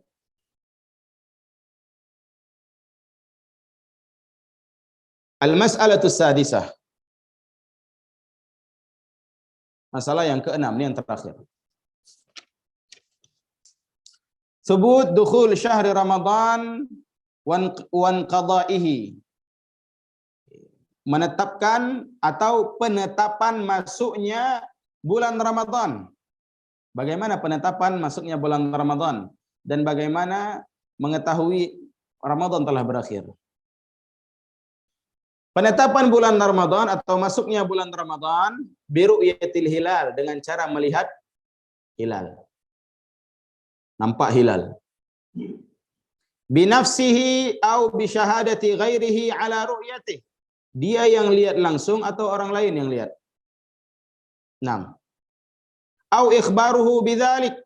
Al-mas'alatus sadisah. Masalah yang keenam, ini yang terakhir. Thubut dukhul syahri Ramadan wan qada'ihi. Menetapkan atau penetapan masuknya bulan Ramadan. Bagaimana penetapan masuknya bulan Ramadan dan bagaimana mengetahui Ramadan telah berakhir. Penetapan bulan Ramadan atau masuknya bulan Ramadan biru'yatil hilal, dengan cara melihat hilal. Nampak hilal. Binafsihi au bi syahadati ghairihi ala ru'yatihi. Dia yang lihat langsung atau orang lain yang lihat. 6. Au ikhbaruhu bidzalik.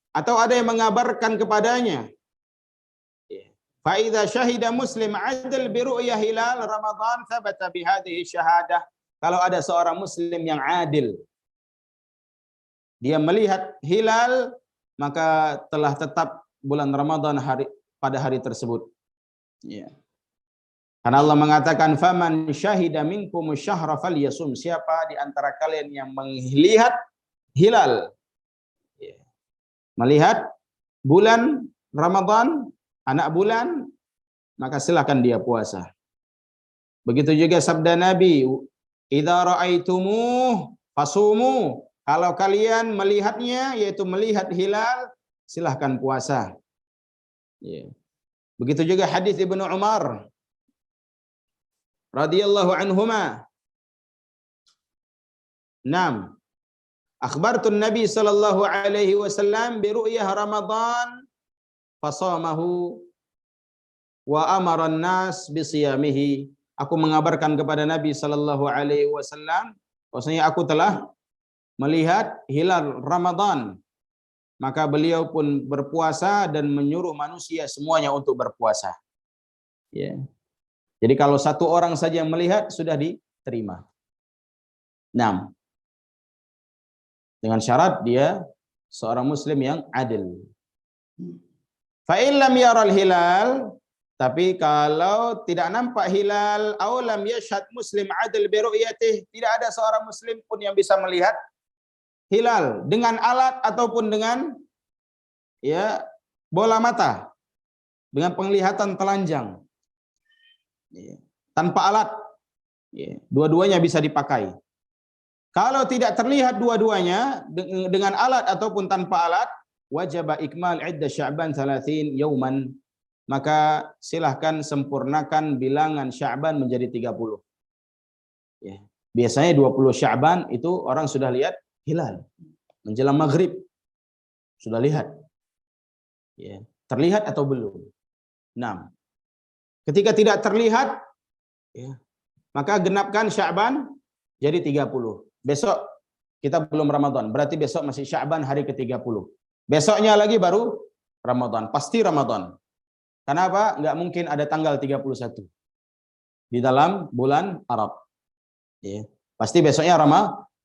Atau ada yang mengabarkan kepadanya. Fa idza syahida muslim adl bi ru'yah hilal Ramadan thabata bi hadhihi syahadah. Kalau ada seorang muslim yang adil, dia melihat hilal, maka telah tetap bulan Ramadan pada hari tersebut. Ya. Karena Allah mengatakan faman syahida minkum syahra falyasum. Siapa di antara kalian yang melihat hilal, ya, melihat bulan Ramadan, anak bulan, maka silakan dia puasa. Begitu juga sabda Nabi, idza ra'aitumuh fasumu. Kalau kalian melihatnya, yaitu melihat hilal, silahkan puasa. Ya. Begitu juga hadis Ibnu Umar radhiyallahu anhuma. 6. Akhbartu Nabi sallallahu alaihi wasallam bi ru'yah Ramadan fasamahu wa amara an-nas bi siyamihi. Aku mengabarkan kepada Nabi sallallahu alaihi wasallam bahwasanya aku telah melihat hilal Ramadan, maka beliau pun berpuasa dan menyuruh manusia semuanya untuk berpuasa. Ya. Jadi kalau satu orang saja yang melihat sudah diterima. 6. Dengan syarat dia seorang muslim yang adil. Fa in lam yaral hilal, tapi kalau tidak nampak hilal, aw lam yashhad muslim adil bi ru'yatihi, tidak ada seorang muslim pun yang bisa melihat hilal dengan alat ataupun dengan ya bola mata, dengan penglihatan telanjang. Tanpa alat, dua-duanya bisa dipakai. Kalau tidak terlihat dua-duanya dengan alat ataupun tanpa alat, wajib ikmal iddah Sya'ban 30 yauman, maka silahkan sempurnakan bilangan Sya'ban menjadi 30. Ya. Biasanya 20 Sya'ban itu orang sudah lihat hilal. Menjelang maghrib sudah lihat. Ya. Terlihat atau belum? 6. Ketika tidak terlihat, ya, maka genapkan Sya'ban jadi 30. Besok kita belum Ramadan, berarti besok masih Sya'ban hari ke-30. Besoknya lagi baru Ramadan, pasti Ramadan. Kenapa? Enggak mungkin ada tanggal 31 di dalam bulan Arab. Ya, pasti besoknya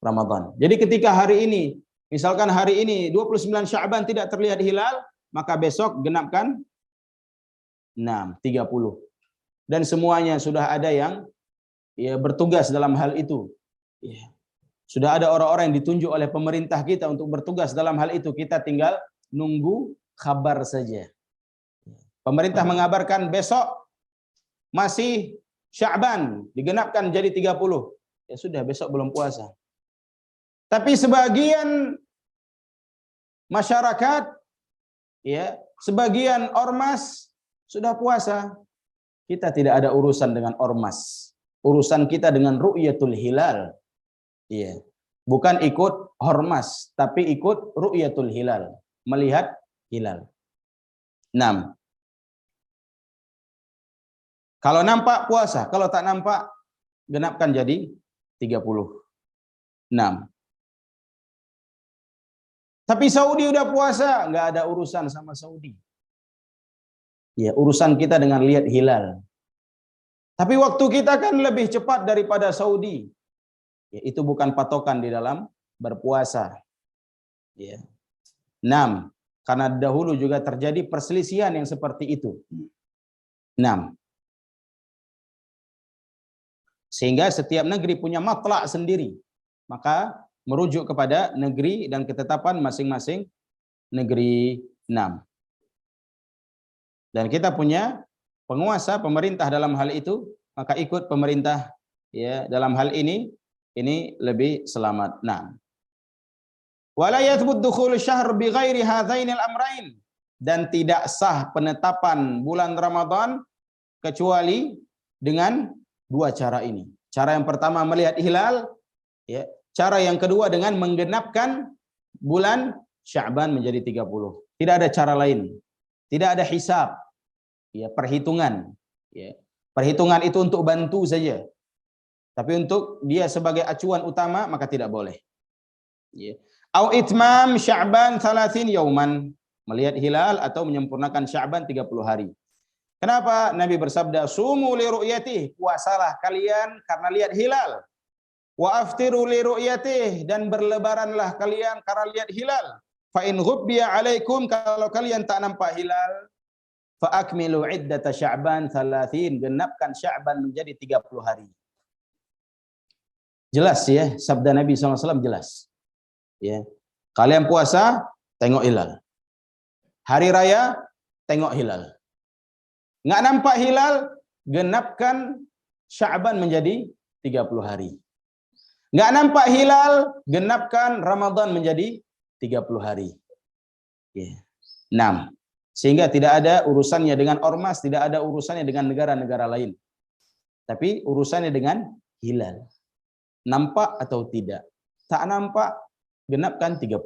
Ramadan. Jadi ketika hari ini, misalkan hari ini 29 Sya'ban tidak terlihat hilal, maka besok genapkan 30. Dan semuanya sudah ada yang ya bertugas dalam hal itu. Ya. Sudah ada orang-orang yang ditunjuk oleh pemerintah kita untuk bertugas dalam hal itu. Kita tinggal nunggu kabar saja. Pemerintah mengabarkan besok masih Sya'ban, digenapkan jadi 30. Ya sudah, besok belum puasa. Tapi sebagian masyarakat, ya, sebagian ormas sudah puasa. Kita tidak ada urusan dengan ormas. Urusan kita dengan ru'yatul hilal. Iya. Bukan ikut ormas, tapi ikut ru'yatul hilal, melihat hilal. 6. Kalau nampak puasa, kalau tak nampak genapkan jadi 30. 6. Tapi Saudi udah puasa, nggak ada urusan sama Saudi. Ya, urusan kita dengan lihat hilal. Tapi waktu kita kan lebih cepat daripada Saudi. Ya, itu bukan patokan di dalam berpuasa. Ya. 6. Karena dahulu juga terjadi perselisihan yang seperti itu. 6. Sehingga setiap negeri punya matlak sendiri. maka merujuk kepada negeri dan ketetapan masing-masing negeri. 6. Dan kita punya penguasa, pemerintah dalam hal itu, maka ikut pemerintah ya dalam hal ini lebih selamat. Nah, wala yathbut dukhul syahr bighairi hadzainil amrayn, dan tidak sah penetapan bulan Ramadan kecuali dengan dua cara ini. Cara yang pertama melihat hilal, ya. Cara yang kedua dengan menggenapkan bulan Sya'ban menjadi 30. Tidak ada cara lain. Tidak ada hisab. Ya, perhitungan. Ya. Perhitungan itu untuk bantu saja. Tapi untuk dia sebagai acuan utama maka tidak boleh. Ya. Au itmam Sya'ban 30 yauman. Melihat hilal atau menyempurnakan Sya'ban 30 hari. Kenapa Nabi bersabda sumu li ru'yatih, puasalah kalian karena lihat hilal. Wa aftiru li ru'yatih, dan berlebaranlah kalian karena lihat hilal. Fa in ghubbiya alaikum, kalau kalian tak nampak hilal, fa akmilu iddata Sya'ban 30, genapkan Sya'ban menjadi 30 hari. Jelas ya, sabda Nabi SAW jelas. Ya. Kalian puasa, tengok hilal. Hari raya, tengok hilal. Nggak nampak hilal, genapkan Sya'ban menjadi 30 hari. Nggak nampak hilal, genapkan Ramadan menjadi 30 hari. 6. Sehingga tidak ada urusannya dengan ormas, tidak ada urusannya dengan negara-negara lain. Tapi urusannya dengan hilal. Nampak atau tidak. Tak nampak, genapkan 30.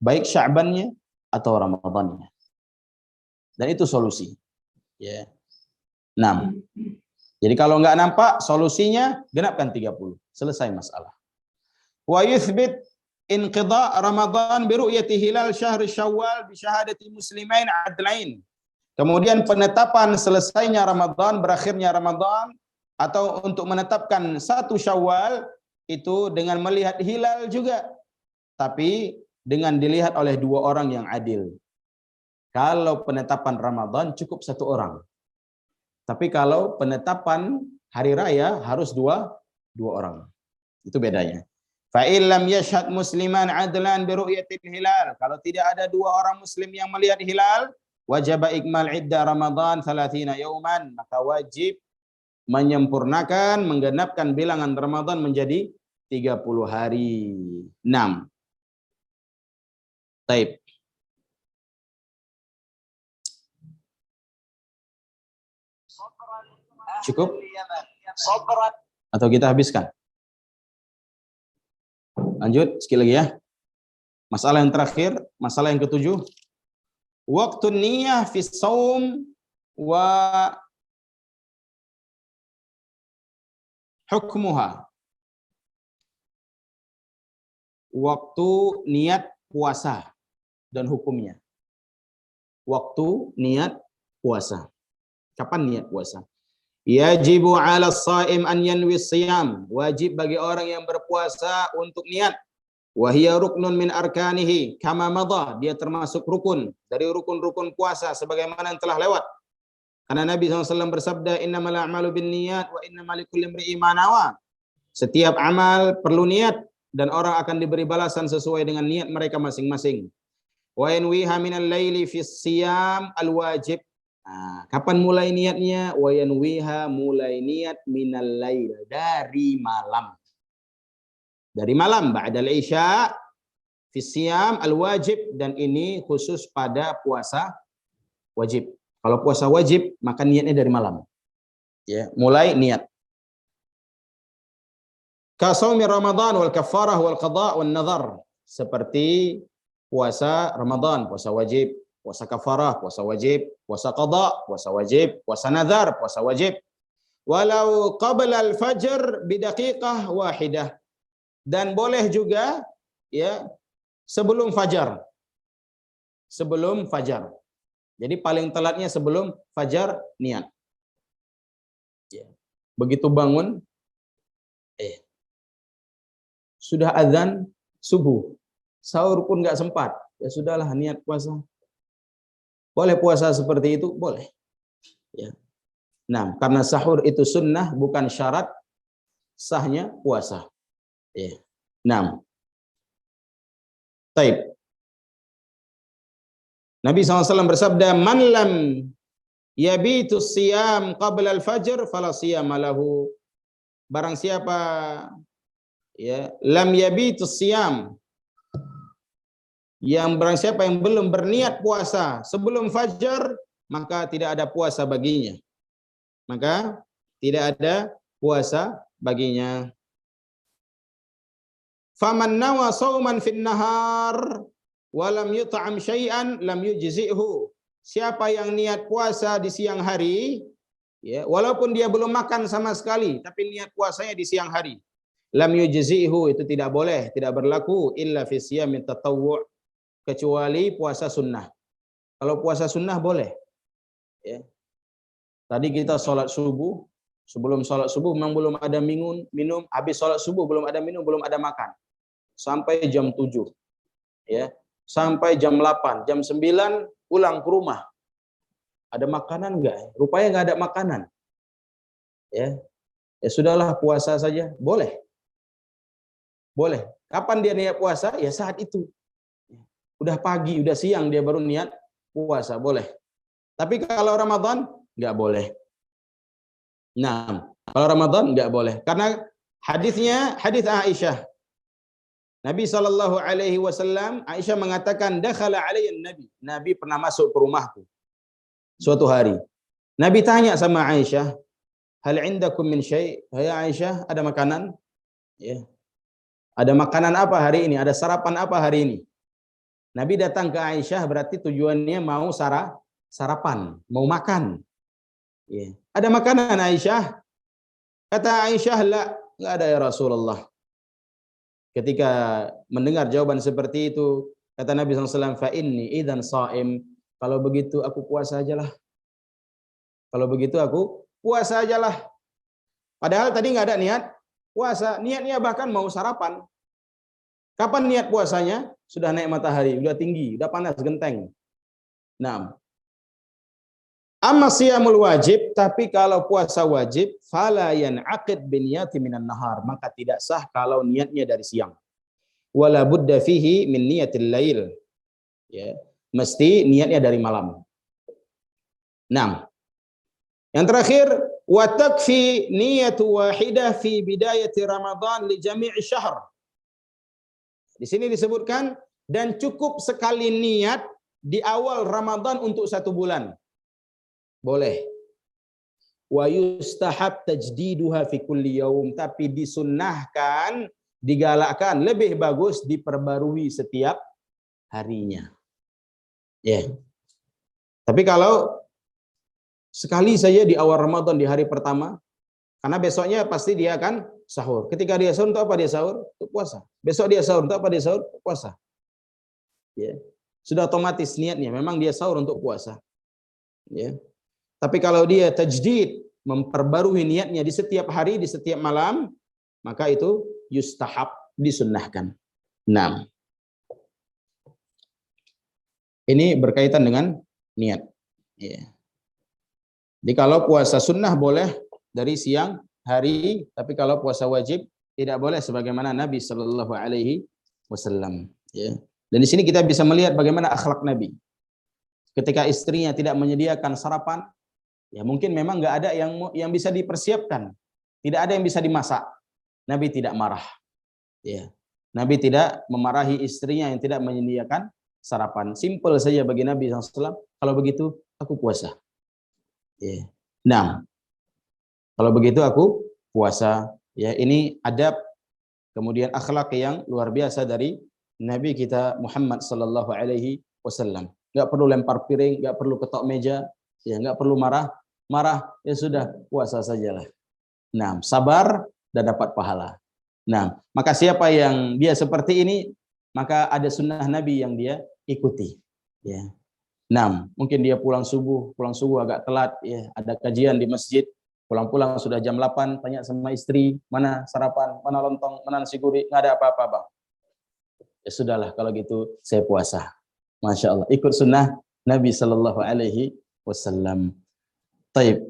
Baik Sya'bannya atau Ramadannya. Dan itu solusi. Ya. 6. Jadi kalau nggak nampak, solusinya genapkan 30. Selesai masalah. Wa yuthbit inqidha Ramadan bi ru'yati hilal syahr Syawal bi syahadati muslimain adlain. Kemudian penetapan selesainya Ramadan, berakhirnya Ramadan, atau untuk menetapkan 1 Syawal itu dengan melihat hilal juga. Tapi dengan dilihat oleh 2 orang yang adil. Kalau penetapan Ramadan cukup 1 orang. Tapi kalau penetapan hari raya harus dua orang. Itu bedanya. Fa illam yashhad musliman adlan bi ru'yatil hilal. Kalau tidak ada 2 orang muslim yang melihat hilal, wajib ikmal iddah Ramadan 30 yauman, maka wajib menyempurnakan, menggenapkan bilangan Ramadan menjadi 30 hari. 6. Baik. Cukup? Atau kita habiskan? Lanjut, sekali lagi ya. Masalah yang terakhir, masalah yang ke-7. Waktu niyah fi shaum wa hukmuha. Waktu niat puasa dan hukumnya. Waktu niat puasa. Kapan niat puasa? Yajibu 'ala shaim an yanwi shiyam. Wajib bagi orang yang berpuasa untuk niat. Wa hiya ruknun min arkanihi kama madha. Dia termasuk rukun dari rukun-rukun puasa sebagaimana yang telah lewat. Karena Nabi SAW bersabda, innamal a'malu binniyat wa innamal likulli imri'in ma nawa. Setiap amal perlu niat dan orang akan diberi balasan sesuai dengan niat mereka masing-masing. Wa yanwiha minal laili fi siyam al-wajib. Nah, kapan mulai niatnya? Wa yanwiha, mulai niat minal lail, dari malam. Dari malam ba'dal isya fi siyam al-wajib, dan ini khusus pada puasa wajib. Kalau puasa wajib maka niatnya dari malam. Ya, mulai niat. Ka shaumi Ramadan wal kafarah wal qada wan nadhar. Seperti puasa Ramadan, puasa wajib, puasa kafarah, puasa wajib, puasa qada, puasa wajib, puasa nazar, puasa wajib. Walau qabla al-fajr bidaqiqah wahidah. Dan boleh juga ya sebelum fajar. Sebelum fajar. Jadi paling telatnya sebelum fajar niat. Ya. Begitu bangun sudah azan subuh. Sahur pun enggak sempat. Ya sudahlah, niat puasa. Boleh puasa seperti itu? Boleh. Ya. Nah, karena sahur itu sunnah, bukan syarat sahnya puasa. Ya. Nah, taib. Nabi SAW bersabda, "Man lam yabitu siyam qabla al-fajr fala siyama lahu." Barang siapa ya, lam yabitu siyam, yang barang siapa yang belum berniat puasa sebelum fajar, maka tidak ada puasa baginya. Maka tidak ada puasa baginya. Faman nawa sauman fin nahar walam yut'am syai'an lam yujzi'hu. Siapa yang niat puasa di siang hari, ya, walaupun dia belum makan sama sekali, tapi niat puasanya di siang hari, lam yujzi'hu, itu tidak boleh, tidak berlaku illa fi siyamin tatawwu', kecuali puasa sunnah. Kalau puasa sunnah boleh. Ya. Tadi kita sholat subuh, sebelum sholat subuh memang belum ada minum, habis sholat subuh belum ada minum, belum ada makan. Sampai jam 7. Ya. Sampai jam 8, jam 9 pulang ke rumah. Ada makanan enggak? Rupanya enggak ada makanan. Ya. Ya sudahlah, puasa saja. Boleh. Boleh. Kapan dia niat puasa? Ya saat itu. Udah pagi, udah siang dia baru niat puasa, boleh. Tapi kalau Ramadan enggak boleh. Nah, kalau Ramadan enggak boleh. Karena hadisnya hadis Aisyah. Nabi SAW, Aisyah mengatakan, dakhala alayya Nabi. Nabi pernah masuk ke rumahku suatu hari. Nabi tanya sama Aisyah, hal indakum min syai'? Hai Aisyah, ada makanan? Ya. Ada makanan apa hari ini? Ada sarapan apa hari ini? Nabi datang ke Aisyah berarti tujuannya mau sarapan, mau makan. Ya. Ada makanan Aisyah? Kata Aisyah, la, enggak ada ya Rasulullah. Ketika mendengar jawaban seperti itu, kata Nabi SAW, fa inni idzan shaim. Kalau begitu aku puasa ajalah. Kalau begitu aku puasa ajalah. Padahal tadi nggak ada niat puasa, niatnya bahkan mau sarapan. Kapan niat puasanya? Sudah naik matahari, udah tinggi, udah panas genteng. Nah, amma siyamul wajib, tapi kalau puasa wajib, fala yan'aqid biniyati minan nahar, maka tidak sah kalau niatnya dari siang. Wala budda fihi min niyatil lail. Ya, mesti niatnya dari malam. Nah, yang terakhir, wa takfi niyatu wahidah fi bidayati Ramadan li jami'i syahr. Di sini disebutkan, dan cukup sekali niat di awal Ramadan untuk 1 bulan. Boleh. Wa yustahab tajdiduha fi kulli yaum, tapi disunnahkan, digalakkan, lebih bagus diperbarui setiap harinya. Ya. Yeah. Tapi kalau sekali saja di awal Ramadan di hari pertama, karena besoknya pasti dia akan sahur. Ketika dia sahur, untuk apa dia sahur? Untuk puasa. Besok dia sahur, untuk apa dia sahur? Untuk puasa. Ya. Sudah otomatis niatnya, memang dia sahur untuk puasa. Ya. Tapi kalau dia tajdid, memperbarui niatnya di setiap hari, di setiap malam, maka itu yustahab, disunnahkan. Nah, ini berkaitan dengan niat. Ya. Jadi kalau puasa sunnah boleh dari siang hari, tapi kalau puasa wajib tidak boleh, sebagaimana Nabi Shallallahu Alaihi Wasallam. Ya. Dan di sini kita bisa melihat bagaimana akhlak Nabi. Ketika istrinya tidak menyediakan sarapan, ya mungkin memang nggak ada yang bisa dipersiapkan, tidak ada yang bisa dimasak. Nabi tidak marah. Ya. Nabi tidak memarahi istrinya yang tidak menyediakan sarapan. Simple saja bagi Nabi SAW. Kalau begitu aku puasa. Ya. Nah, kalau begitu aku puasa. Ya, ini adab, kemudian akhlak yang luar biasa dari Nabi kita Muhammad Sallallahu Alaihi Wasallam. Nggak perlu lempar piring, nggak perlu ketok meja, ya nggak perlu marah, ya sudah puasa sajalah. Nah, sabar dan dapat pahala. Nah, maka siapa yang dia seperti ini, maka ada sunnah Nabi yang dia ikuti. Ya. Nah, mungkin dia pulang subuh agak telat, ya, ada kajian di masjid, pulang-pulang sudah jam 8, tanya sama istri, mana sarapan, mana lontong, mana nasi gurih, nggak ada apa-apa bang. Ya sudahlah, kalau gitu saya puasa. Masya Allah, ikut sunnah Nabi Sallallahu Alaihi Wasallam. Taib.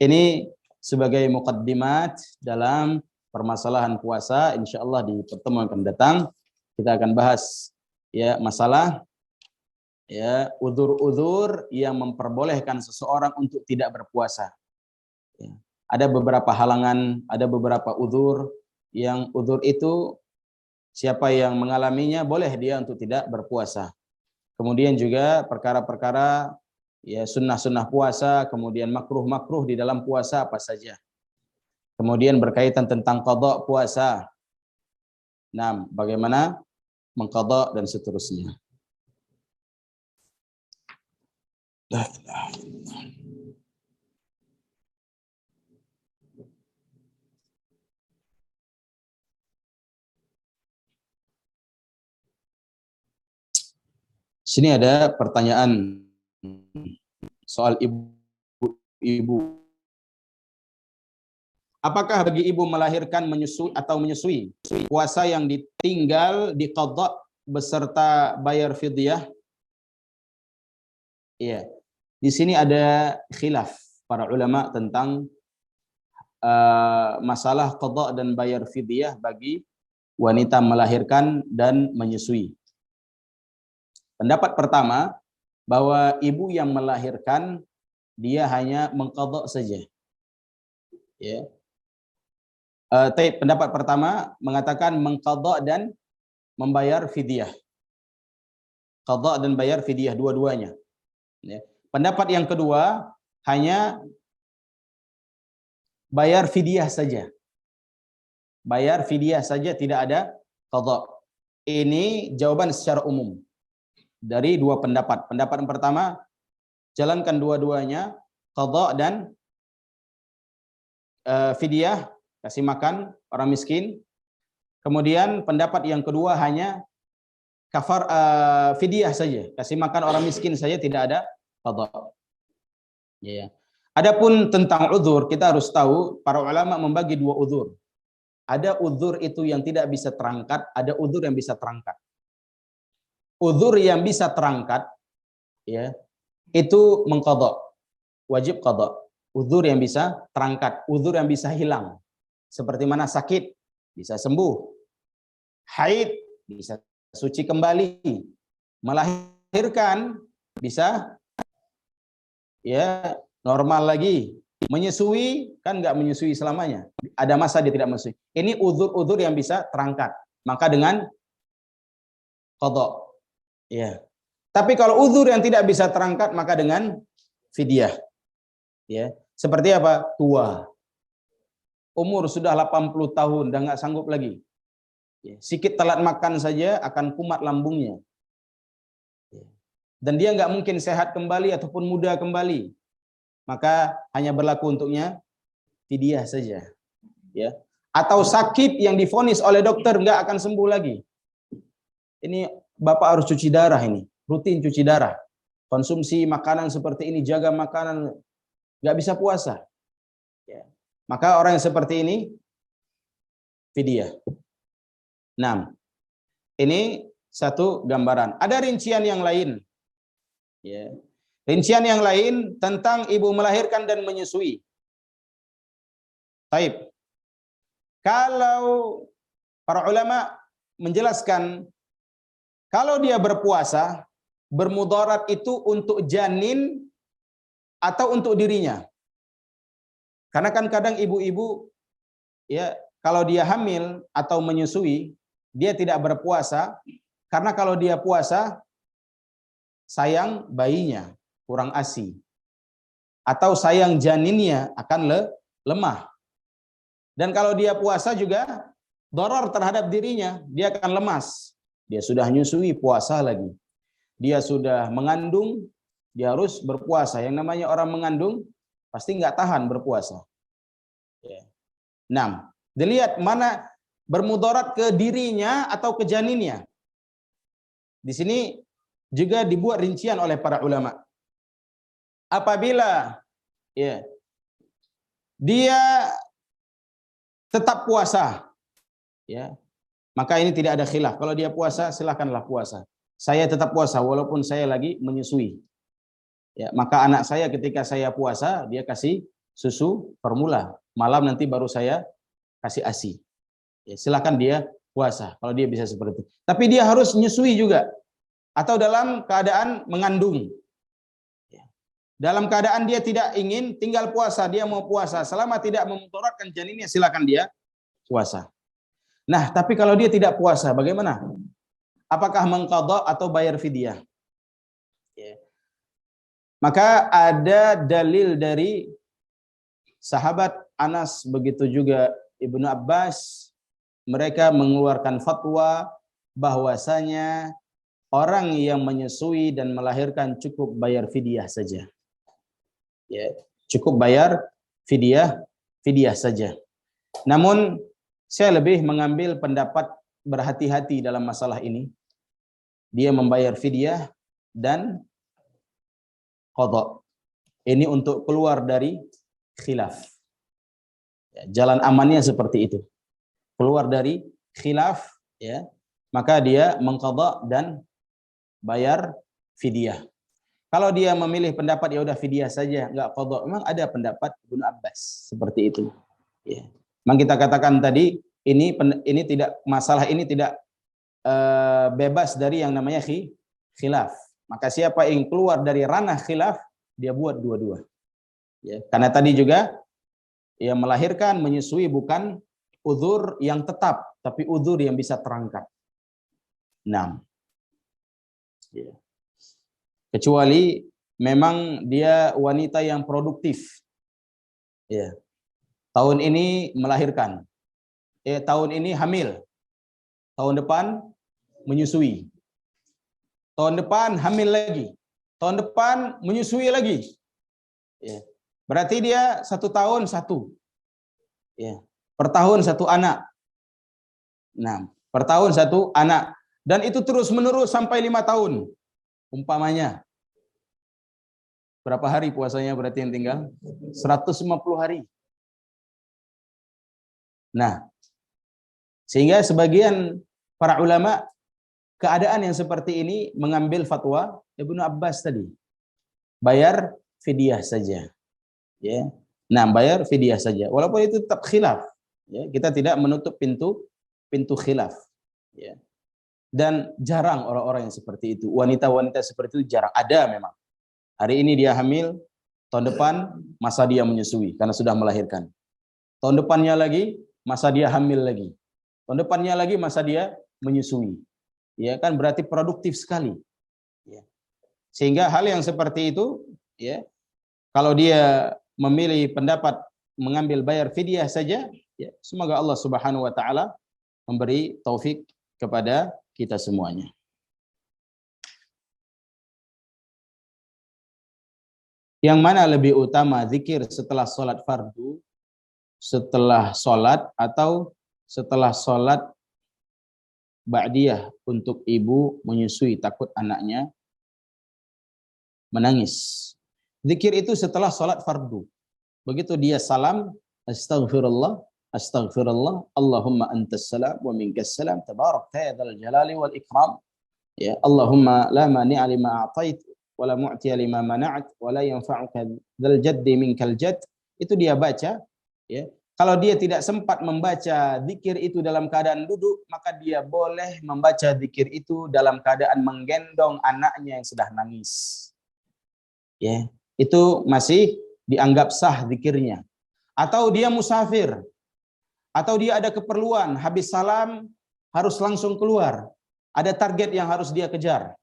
Ini sebagai muqaddimat dalam permasalahan puasa. Insyaallah di pertemuan akan datang kita akan bahas ya masalah ya uzur-uzur yang memperbolehkan seseorang untuk tidak berpuasa. Ya. Ada beberapa halangan, ada beberapa uzur yang uzur itu siapa yang mengalaminya boleh dia untuk tidak berpuasa. Kemudian juga perkara-perkara ya sunnah-sunnah puasa, kemudian makruh-makruh di dalam puasa apa saja. Kemudian berkaitan tentang qada puasa. Nah, bagaimana mengqada dan seterusnya. La ilaha illallah. Sini ada pertanyaan soal ibu. Apakah bagi ibu melahirkan, menyusui atau menyusui puasa yang ditinggal diqadha beserta bayar fidyah? Iya. Di sini ada khilaf para ulama tentang masalah qadha dan bayar fidyah bagi wanita melahirkan dan menyusui. Pendapat pertama bahwa ibu yang melahirkan dia hanya mengqadha saja. Ya. Pendapat pertama mengatakan mengqadha dan membayar fidyah. Qadha dan bayar fidyah dua-duanya. Ya. Pendapat yang kedua hanya bayar fidyah saja. Bayar fidyah saja, tidak ada qadha. Ini jawaban secara umum dari dua pendapat. Pendapat yang pertama, jalankan dua-duanya, qadha dan fidyah, kasih makan orang miskin. Kemudian pendapat yang kedua hanya kafar fidyah saja, kasih makan orang miskin saja, tidak ada qadha. Ya. Adapun tentang uzur, kita harus tahu para ulama membagi dua uzur. Ada uzur itu yang tidak bisa terangkat, ada uzur yang bisa terangkat. Uzur yang bisa terangkat ya, itu mengqadha, wajib qadha. Uzur yang bisa terangkat, uzur yang bisa hilang. Seperti mana sakit bisa sembuh, haid bisa suci kembali, melahirkan bisa ya normal lagi, menyusui kan nggak menyusui selamanya, ada masa dia tidak menyusui. Ini uzur-uzur yang bisa terangkat, maka dengan qadha. Ya. Tapi kalau uzur yang tidak bisa terangkat maka dengan fidyah. Ya. Seperti apa? Tua. Umur sudah 80 tahun dan nggak sanggup lagi. Ya. Sikit telat makan saja akan kumat lambungnya. Ya. Dan dia nggak mungkin sehat kembali ataupun muda kembali. Maka hanya berlaku untuknya fidyah saja. Ya. Atau sakit yang divonis oleh dokter nggak akan sembuh lagi. Ini Bapak harus cuci darah ini, rutin cuci darah. Konsumsi makanan seperti ini, jaga makanan, nggak bisa puasa. Ya. Maka orang yang seperti ini, fidyah. Nah, ini satu gambaran. Ada rincian yang lain. Ya. Rincian yang lain tentang ibu melahirkan dan menyusui. Taib. Kalau para ulama menjelaskan kalau dia berpuasa, bermudarat itu untuk janin atau untuk dirinya. Karena kan kadang ibu-ibu ya kalau dia hamil atau menyusui, dia tidak berpuasa karena kalau dia puasa sayang bayinya, kurang ASI. Atau sayang janinnya akan lemah. Dan kalau dia puasa juga darar terhadap dirinya, dia akan lemas. Dia sudah nyusui, puasa lagi. Dia sudah mengandung, dia harus berpuasa. Yang namanya orang mengandung, pasti nggak tahan berpuasa. Ya. Nah, dilihat mana bermudarat ke dirinya atau ke janinnya. Di sini juga dibuat rincian oleh para ulama. Apabila ya, dia tetap puasa, ya, maka ini tidak ada khilaf. Kalau dia puasa, silakanlah puasa. Saya tetap puasa walaupun saya lagi menyusui. Ya, maka anak saya ketika saya puasa, dia kasih susu formula. Malam nanti baru saya kasih ASI. Ya, silakan dia puasa kalau dia bisa seperti itu. Tapi dia harus menyusui juga atau dalam keadaan mengandung. Ya. Dalam keadaan dia tidak ingin tinggal puasa, dia mau puasa selama tidak memudaratkan janinnya, silakan dia puasa. Nah, tapi kalau dia tidak puasa bagaimana? Apakah mengqadha atau bayar fidyah? Ya. Maka ada dalil dari sahabat Anas, begitu juga Ibnu Abbas, mereka mengeluarkan fatwa bahwasanya orang yang menyusui dan melahirkan cukup bayar fidyah saja. Ya, cukup bayar fidyah saja. Namun saya lebih mengambil pendapat berhati-hati dalam masalah ini. Dia membayar fidyah dan qadha. Ini untuk keluar dari khilaf. Ya, jalan amannya seperti itu. Keluar dari khilaf, ya, maka dia mengqadha dan bayar fidyah. Kalau dia memilih pendapat ya udah fidyah saja, enggak qadha, memang ada pendapat Ibnu Abbas seperti itu. Ya. Memang kita katakan tadi ini tidak masalah ini tidak bebas dari yang namanya khilaf. Maka siapa yang keluar dari ranah khilaf, dia buat dua-dua. Ya, karena tadi juga yang melahirkan, menyusui bukan uzur yang tetap, tapi uzur yang bisa terangkat. 6. Ya. Kecuali memang dia wanita yang produktif. Ya. Tahun ini melahirkan. Tahun ini hamil. Tahun depan menyusui. Tahun depan hamil lagi. Tahun depan menyusui lagi. Ya. Berarti dia 1 tahun 1. Ya. Per tahun 1 anak. Nah, per tahun 1 anak. Dan itu terus menerus sampai 5 tahun. Umpamanya. Berapa hari puasanya berarti yang tinggal? 150 hari. Nah, sehingga sebagian para ulama keadaan yang seperti ini mengambil fatwa Ibnu Abbas tadi. Bayar fidyah saja. Ya. Nah, bayar fidyah saja. Walaupun itu tetap khilaf. Ya, kita tidak menutup pintu khilaf. Ya. Dan jarang orang-orang yang seperti itu. Wanita-wanita seperti itu jarang. Ada memang. Hari ini dia hamil, tahun depan masa dia menyusui karena sudah melahirkan. Tahun depannya lagi masa dia hamil lagi. Tahun depannya lagi masa dia menyusui. Ya kan berarti produktif sekali. Ya. Sehingga hal yang seperti itu, ya, kalau dia memilih pendapat mengambil bayar fidyah saja, ya, semoga Allah Subhanahu wa taala memberi taufik kepada kita semuanya. Yang mana lebih utama, zikir setelah sholat fardu, setelah sholat, atau setelah sholat ba'diyah untuk ibu menyusui takut anaknya menangis. Zikir itu setelah sholat fardu. Begitu dia salam, astaghfirullah, astaghfirullah, Allahumma antas salam wa minkas salam, tabarakta ya dzal jalali wal ikram. Ya, Allahumma la mani'a lima a'tait wala mu'tiya lima mana'at wala yanfa'uka dzal jaddi minkal jadd. Itu dia baca, ya. Kalau dia tidak sempat membaca zikir itu dalam keadaan duduk, maka dia boleh membaca zikir itu dalam keadaan menggendong anaknya yang sudah nangis. Ya, itu masih dianggap sah zikirnya. Atau dia musafir, atau dia ada keperluan, habis salam harus langsung keluar. Ada target yang harus dia kejar.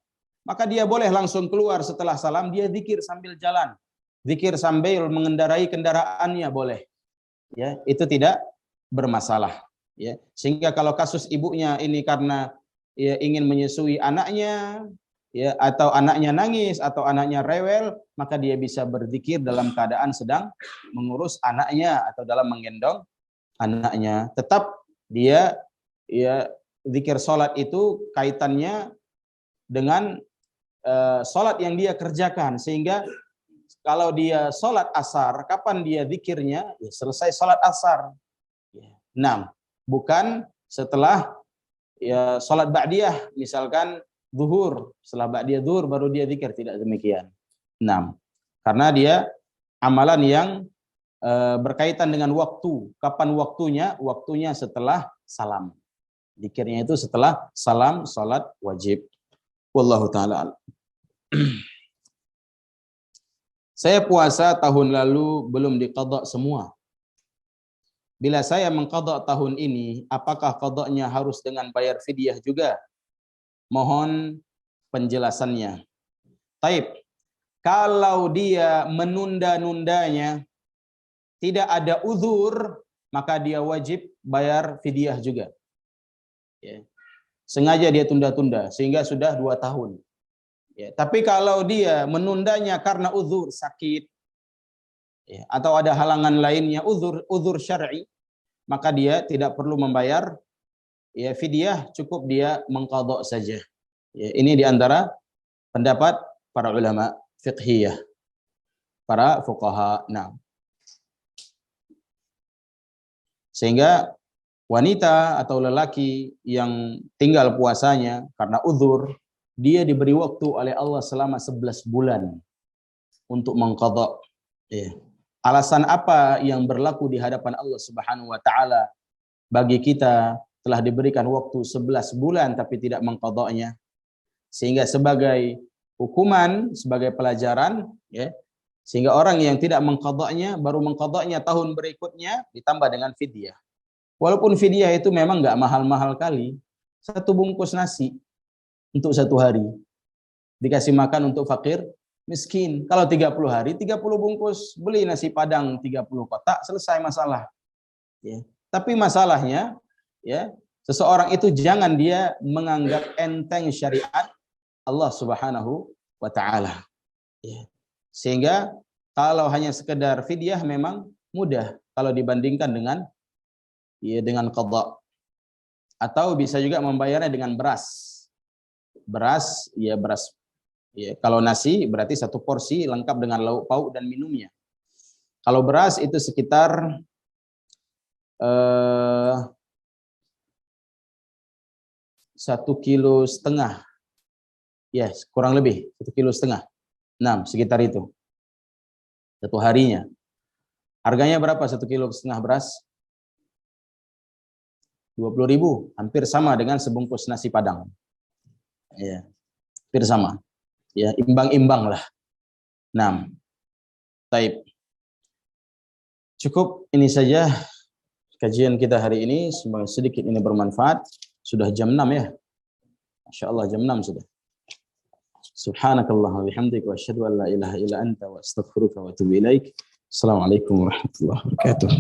Maka dia boleh langsung keluar setelah salam, dia zikir sambil jalan. Zikir sambil mengendarai kendaraannya boleh. Ya, itu tidak bermasalah. Ya, sehingga kalau kasus ibunya ini karena ya, ingin menyusui anaknya, ya, atau anaknya nangis atau anaknya rewel, maka dia bisa berzikir dalam keadaan sedang mengurus anaknya atau dalam menggendong anaknya. Tetap dia ya zikir sholat itu kaitannya dengan sholat yang dia kerjakan, sehingga kalau dia sholat asar, kapan dia zikirnya? Ya, selesai sholat asar. 6. Bukan setelah ya, sholat ba'diyah, misalkan zuhur. Setelah ba'diyah zuhur baru dia zikir. Tidak demikian. 6. Karena dia amalan yang berkaitan dengan waktu. Kapan waktunya? Waktunya setelah salam. Zikirnya itu setelah salam salat wajib. Wallahu taala. Saya puasa tahun lalu belum diqadha semua. Bila saya mengqadha tahun ini, apakah qadhanya harus dengan bayar fidyah juga? Mohon penjelasannya. Taib. Kalau dia menunda-nundanya, tidak ada uzur, maka dia wajib bayar fidyah juga. Ya. Sengaja dia tunda-tunda sehingga sudah 2 tahun. Ya. Tapi kalau dia menundanya karena uzur sakit, ya, atau ada halangan lainnya, uzur syar'i, maka dia tidak perlu membayar ya fidyah, cukup dia mengqadha saja. Ya, ini diantara pendapat para ulama fiqhiyah, para fuqaha. Nah, sehingga wanita atau lelaki yang tinggal puasanya karena uzur, dia diberi waktu oleh Allah selama 11 bulan untuk mengqadha. Ya. Alasan apa yang berlaku di hadapan Allah Subhanahu wa taala bagi kita telah diberikan waktu 11 bulan tapi tidak mengqadhanya? Sehingga sebagai hukuman, sebagai pelajaran, ya, sehingga orang yang tidak mengqadhanya baru mengqadhanya tahun berikutnya ditambah dengan fidyah. Walaupun fidyah itu memang enggak mahal-mahal kali. 1 bungkus nasi untuk 1 hari. Dikasih makan untuk fakir miskin. Kalau 30 hari, 30 bungkus. Beli nasi padang 30 kotak, selesai masalah. Ya. Tapi masalahnya, ya, seseorang itu jangan dia menganggap enteng syariat Allah Subhanahu wa taala. Ya. Sehingga kalau hanya sekedar fidyah memang mudah kalau dibandingkan dengan qadha. Atau bisa juga membayarnya dengan beras. Beras. Ya, kalau nasi berarti 1 porsi lengkap dengan lauk pauk dan minumnya. Kalau beras itu sekitar 1,5 kilo. Ya, kurang lebih 1,5 kilo. Nah, sekitar itu. 1 harinya. Harganya berapa 1,5 kilo beras? 20.000, hampir sama dengan sebungkus nasi padang. Ya, hampir sama. Ya, imbang-imbang lah. Nah, taib. Cukup ini saja kajian kita hari ini, semoga sedikit ini bermanfaat. Sudah jam 6 ya. Masya Allah jam 6 sudah. Subhanakallah wa bihamdika wa asyhadu an la ilaha illa anta wa astaghfiruka wa atubu ilaik. Assalamualaikum warahmatullahi wabarakatuh.